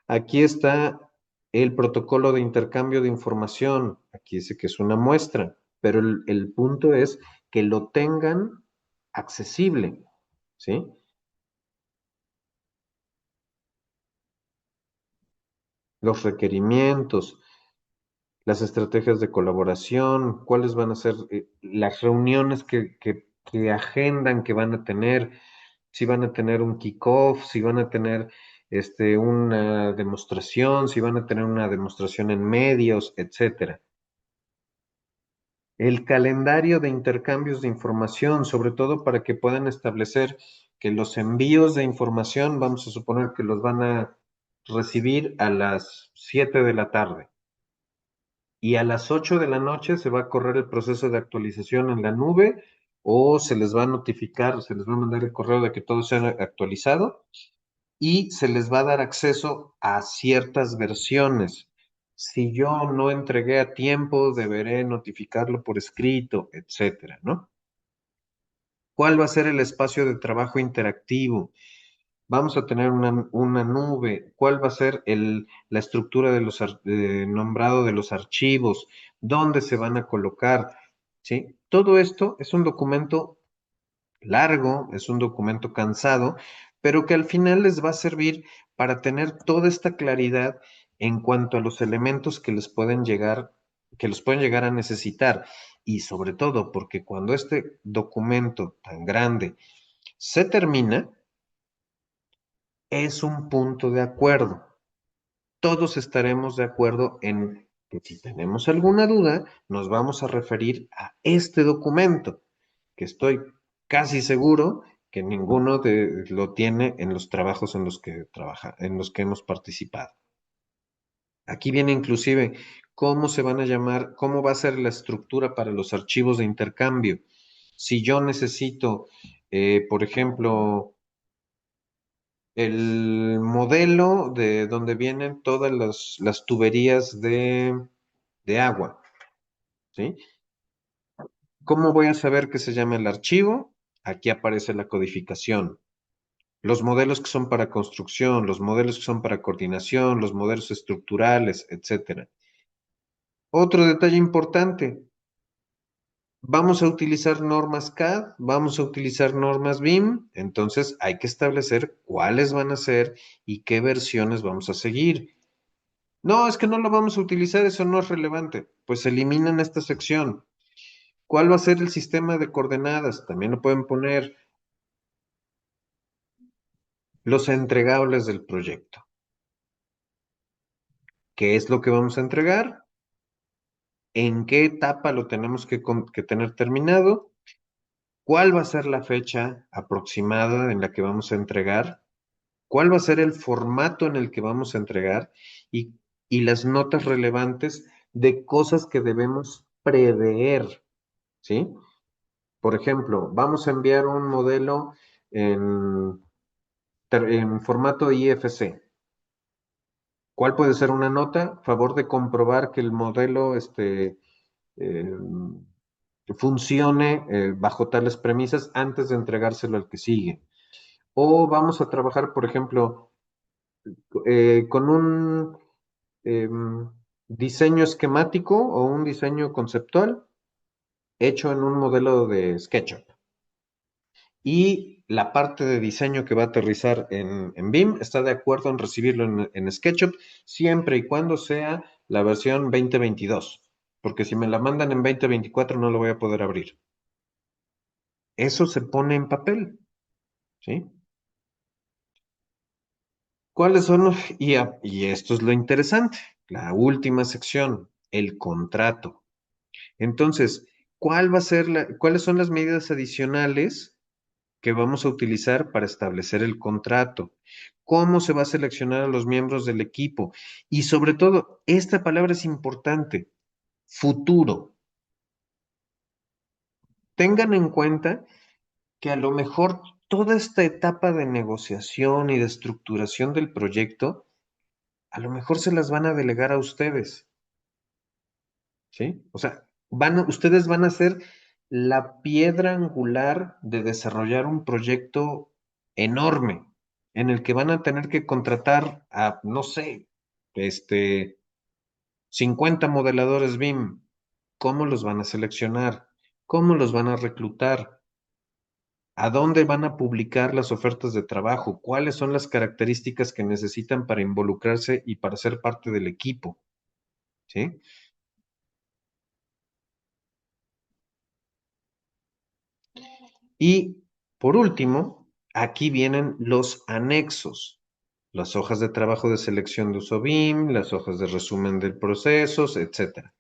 Aquí está el protocolo de intercambio de información. Aquí dice que es una muestra, pero el punto es que lo tengan accesible, ¿sí? Los requerimientos, las estrategias de colaboración, cuáles van a ser las reuniones que agendan que van a tener, si van a tener un kickoff, si van a tener una demostración, si van a tener una demostración en medios, etcétera. El calendario de intercambios de información, sobre todo para que puedan establecer que los envíos de información, vamos a suponer que los van a recibir a las 7 de la tarde y a las 8 de la noche se va a correr el proceso de actualización en la nube o se les va a notificar, se les va a mandar el correo de que todo sea actualizado y se les va a dar acceso a ciertas versiones. Si yo no entregué a tiempo, deberé notificarlo por escrito, etcétera, ¿no? ¿Cuál va a ser el espacio de trabajo interactivo? Vamos a tener una nube. ¿Cuál va a ser la estructura de nombrado de los archivos? ¿Dónde se van a colocar? ¿Sí? Todo esto es un documento largo, es un documento cansado, pero que al final les va a servir para tener toda esta claridad en cuanto a los elementos que les pueden llegar, que los pueden llegar a necesitar. Y sobre todo porque cuando este documento tan grande se termina, es un punto de acuerdo. Todos estaremos de acuerdo en que si tenemos alguna duda, nos vamos a referir a este documento, que estoy casi seguro que lo tiene en los trabajos en los que trabaja, en los que hemos participado. Aquí viene inclusive cómo se van a llamar, cómo va a ser la estructura para los archivos de intercambio. Si yo necesito, por ejemplo, el modelo de donde vienen todas las tuberías de agua, ¿sí? ¿Cómo voy a saber que se llama el archivo? Aquí aparece la codificación. Los modelos que son para construcción, los modelos que son para coordinación, los modelos estructurales, etcétera. Otro detalle importante, vamos a utilizar normas CAD, vamos a utilizar normas BIM, entonces hay que establecer cuáles van a ser y qué versiones vamos a seguir. No, es que no lo vamos a utilizar, eso no es relevante. Pues eliminan esta sección. ¿Cuál va a ser el sistema de coordenadas? También lo pueden poner los entregables del proyecto. ¿Qué es lo que vamos a entregar? ¿En qué etapa lo tenemos que tener terminado? ¿Cuál va a ser la fecha aproximada en la que vamos a entregar? ¿Cuál va a ser el formato en el que vamos a entregar? Y las notas relevantes de cosas que debemos prever, ¿sí? Por ejemplo, vamos a enviar un modelo en, en formato IFC. ¿Cuál puede ser una nota? Favor de comprobar que el modelo eh, funcione bajo tales premisas antes de entregárselo al que sigue. O vamos a trabajar, por ejemplo, con un diseño esquemático o un diseño conceptual hecho en un modelo de SketchUp. Y la parte de diseño que va a aterrizar en BIM está de acuerdo en recibirlo en SketchUp siempre y cuando sea la versión 2022, porque si me la mandan en 2024 no lo voy a poder abrir. Eso se pone en papel, ¿sí? ¿Cuáles son y esto es lo interesante, la última sección, el contrato. Entonces, ¿cuál va a ser cuáles son las medidas adicionales que vamos a utilizar para establecer el contrato? ¿Cómo se va a seleccionar a los miembros del equipo? Y sobre todo, esta palabra es importante, futuro. Tengan en cuenta que a lo mejor toda esta etapa de negociación y de estructuración del proyecto, a lo mejor se las van a delegar a ustedes, ¿sí? O sea, ustedes van a ser la piedra angular de desarrollar un proyecto enorme en el que van a tener que contratar a, no sé, 50 modeladores BIM. ¿Cómo los van a seleccionar? ¿Cómo los van a reclutar? ¿A dónde van a publicar las ofertas de trabajo? ¿Cuáles son las características que necesitan para involucrarse y para ser parte del equipo? ¿Sí? Y por último, aquí vienen los anexos, las hojas de trabajo de selección de uso BIM, las hojas de resumen de procesos, etcétera.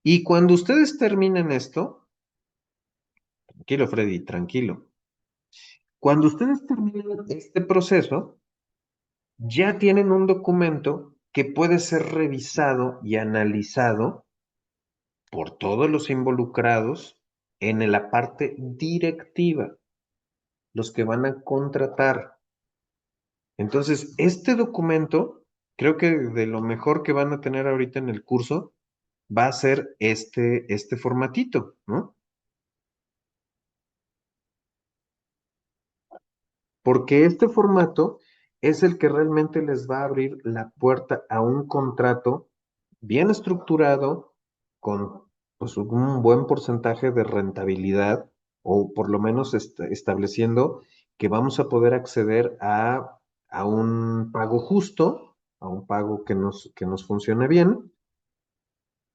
Y cuando ustedes terminen esto, tranquilo, Freddy, tranquilo. Cuando ustedes terminan este proceso, ya tienen un documento que puede ser revisado y analizado por todos los involucrados en la parte directiva, los que van a contratar. Entonces, este documento, creo que de lo mejor que van a tener ahorita en el curso, va a ser este formatito, ¿no? Porque este formato es el que realmente les va a abrir la puerta a un contrato bien estructurado, con pues, un buen porcentaje de rentabilidad, o por lo menos estableciendo que vamos a poder acceder a un pago justo, a un pago que nos funcione bien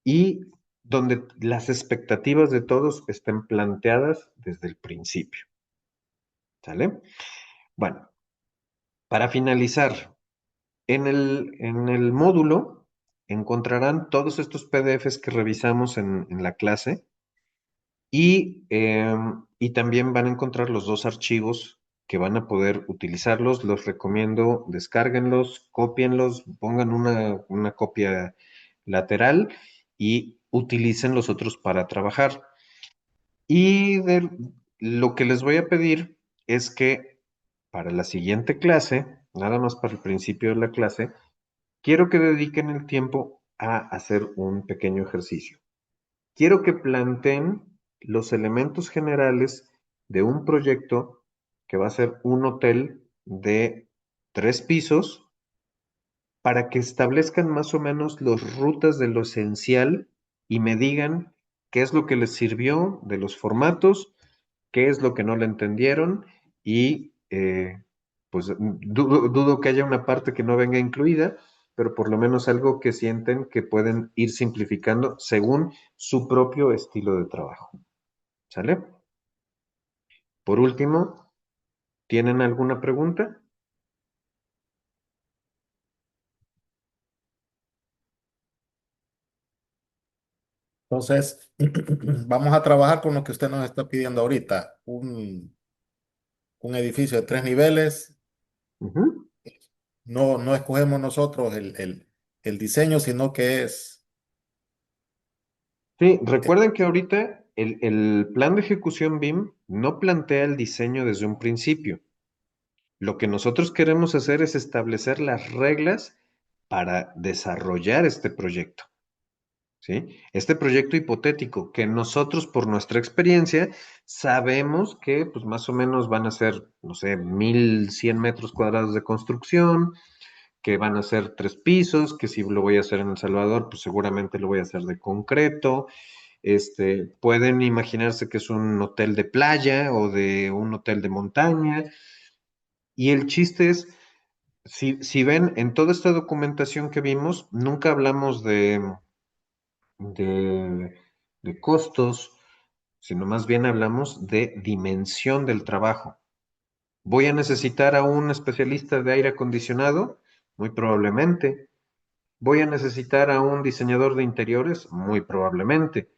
y donde las expectativas de todos estén planteadas desde el principio. ¿Sale? Bueno, para finalizar, en el módulo encontrarán todos estos PDFs que revisamos en la clase y también van a encontrar los dos archivos que van a poder utilizarlos. Los recomiendo, descárguenlos, cópienlos, pongan una copia lateral y utilicen los otros para trabajar. Y lo que les voy a pedir es que para la siguiente clase, nada más para el principio de la clase, quiero que dediquen el tiempo a hacer un pequeño ejercicio. Quiero que planteen los elementos generales de un proyecto que va a ser un hotel de 3 pisos para que establezcan más o menos las rutas de lo esencial y me digan qué es lo que les sirvió de los formatos, qué es lo que no le entendieron y pues dudo que haya una parte que no venga incluida, pero por lo menos algo que sienten que pueden ir simplificando según su propio estilo de trabajo. ¿Sale? Por último, ¿tienen alguna pregunta? Entonces, vamos a trabajar con lo que usted nos está pidiendo ahorita, un edificio de 3 niveles. Ujú. No, no escogemos nosotros el diseño, sino que es, Sí, eh, recuerden que ahorita el plan de ejecución BIM no plantea el diseño desde un principio. Lo que nosotros queremos hacer es establecer las reglas para desarrollar este proyecto, ¿sí? Este proyecto hipotético que nosotros por nuestra experiencia sabemos que pues más o menos van a ser, no sé, 1,100 metros cuadrados de construcción, que van a ser 3 pisos, que si lo voy a hacer en El Salvador, pues seguramente lo voy a hacer de concreto. Pueden imaginarse que es un hotel de playa o de un hotel de montaña. Y el chiste es, si ven, en toda esta documentación que vimos, nunca hablamos de, de costos, sino más bien hablamos de dimensión del trabajo. ¿Voy a necesitar a un especialista de aire acondicionado? Muy probablemente. ¿Voy a necesitar a un diseñador de interiores? Muy probablemente.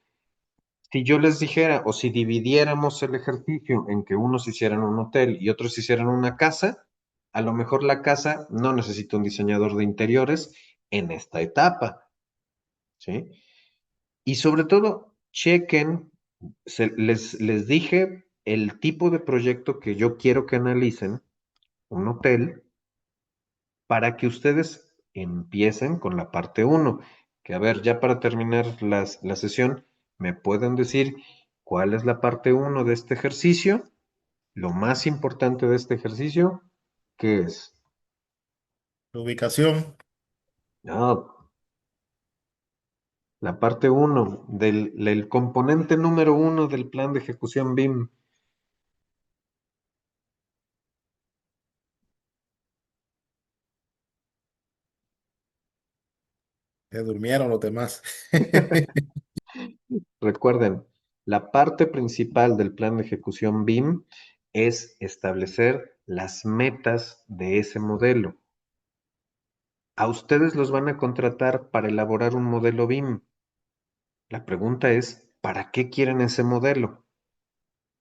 Si yo les dijera o si dividiéramos el ejercicio en que unos hicieran un hotel y otros hicieran una casa, a lo mejor la casa no necesita un diseñador de interiores en esta etapa, ¿sí? Y sobre todo, chequen, les dije el tipo de proyecto que yo quiero que analicen, un hotel, para que ustedes empiecen con la parte uno. Que a ver, ya para terminar la sesión, ¿me pueden decir cuál es la parte uno de este ejercicio? Lo más importante de este ejercicio, ¿qué es? la ubicación. No, la parte uno del componente número uno del plan de ejecución BIM. Durmieron los demás. Recuerden, la parte principal del plan de ejecución BIM es establecer las metas de ese modelo. A ustedes los van a contratar para elaborar un modelo BIM. La pregunta es, ¿para qué quieren ese modelo?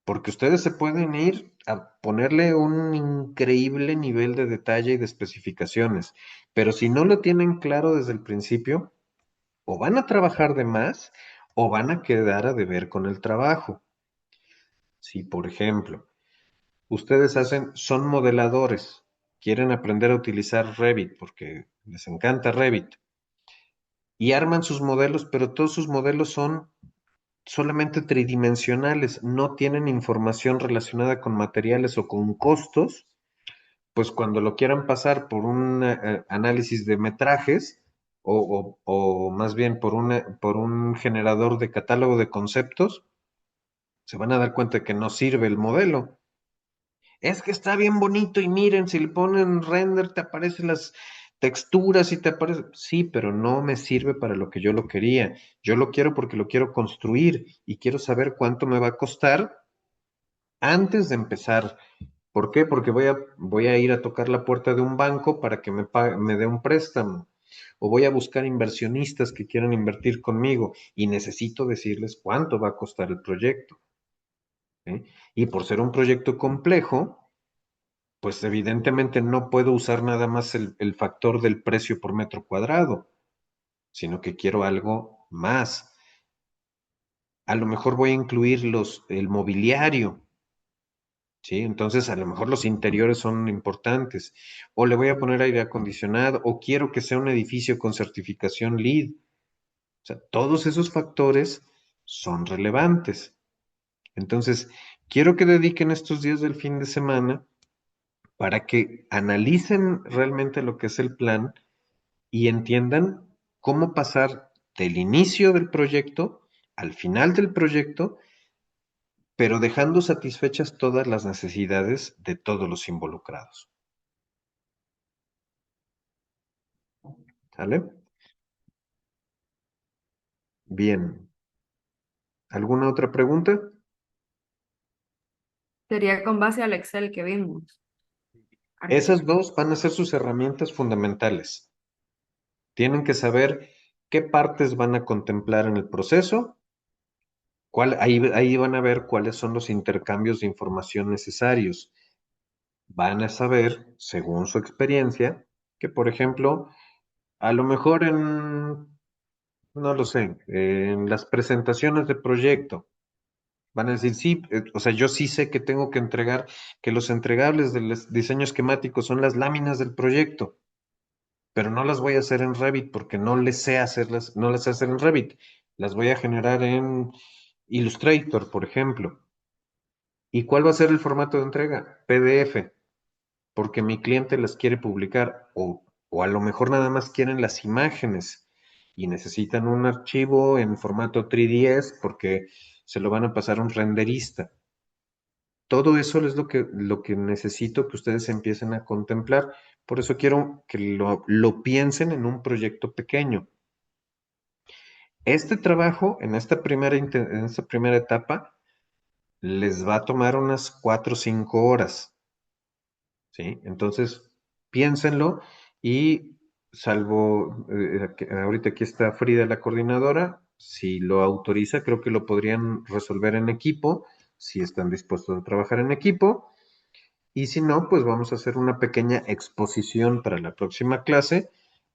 porque ustedes se pueden ir a ponerle un increíble nivel de detalle y de especificaciones, pero si no lo tienen claro desde el principio, o van a trabajar de más o van a quedar a deber con el trabajo. Si, por ejemplo, ustedes son modeladores, quieren aprender a utilizar Revit porque les encanta Revit y arman sus modelos, pero todos sus modelos son solamente tridimensionales, no tienen información relacionada con materiales o con costos, pues cuando lo quieran pasar por un análisis de metrajes o más bien por un generador de catálogo de conceptos, se van a dar cuenta de que no sirve el modelo. Es que está bien bonito y miren, si le ponen render te aparecen las texturas y te aparece. Sí, pero no me sirve para lo que yo lo quería. Yo lo quiero porque lo quiero construir y quiero saber cuánto me va a costar antes de empezar. ¿Por qué? Porque voy a ir a tocar la puerta de un banco para que me dé un préstamo. O voy a buscar inversionistas que quieran invertir conmigo y necesito decirles cuánto va a costar el proyecto. ¿Sí? Y por ser un proyecto complejo, pues evidentemente no puedo usar nada más el factor del precio por metro cuadrado, sino que quiero algo más. A lo mejor voy a incluir el mobiliario, ¿sí? Entonces a lo mejor los interiores son importantes, o le voy a poner aire acondicionado, o quiero que sea un edificio con certificación LEED. O sea, todos esos factores son relevantes. Entonces, quiero que dediquen estos días del fin de semana para que analicen realmente lo que es el plan y entiendan cómo pasar del inicio del proyecto al final del proyecto, pero dejando satisfechas todas las necesidades de todos los involucrados. ¿Sale? Bien. ¿Alguna otra pregunta? Sería con base al Excel que vimos. Esas Arquitecto. dos van a ser sus herramientas fundamentales. Tienen que saber qué partes van a contemplar en el proceso, ahí van a ver cuáles son los intercambios de información necesarios. Van a saber, según su experiencia, que por ejemplo, a lo mejor no lo sé, en las presentaciones de proyecto, van a decir, sí, o sea, yo sí sé que tengo que entregar, que los entregables de los diseños esquemáticos son las láminas del proyecto, pero no las voy a hacer en Revit porque no les sé hacerlas, no las sé hacer en Revit, las voy a generar en Illustrator, por ejemplo. ¿Y cuál va a ser el formato de entrega? PDF, porque mi cliente las quiere publicar o a lo mejor nada más quieren las imágenes y necesitan un archivo en formato 3ds porque se lo van a pasar a un renderista. Todo eso es lo que necesito que ustedes empiecen a contemplar. Por eso quiero que lo piensen en un proyecto pequeño. Este trabajo, en esta primera etapa, les va a tomar unas 4 o 5 horas, ¿sí? Entonces, piénsenlo y salvo, ahorita aquí está Frida, la coordinadora, si lo autoriza, creo que lo podrían resolver en equipo, si están dispuestos a trabajar en equipo. Y si no, pues vamos a hacer una pequeña exposición para la próxima clase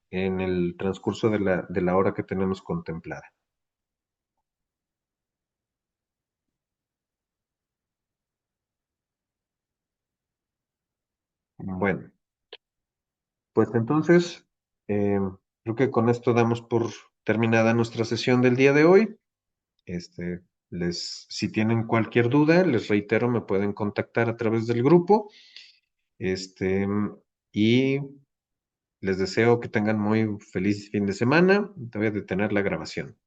en el transcurso de la hora que tenemos contemplada. Bueno, pues entonces, creo que con esto damos por terminada nuestra sesión del día de hoy. Este, si tienen cualquier duda, les reitero, me pueden contactar a través del grupo. Este, y les deseo que tengan muy feliz fin de semana. Te voy a detener la grabación.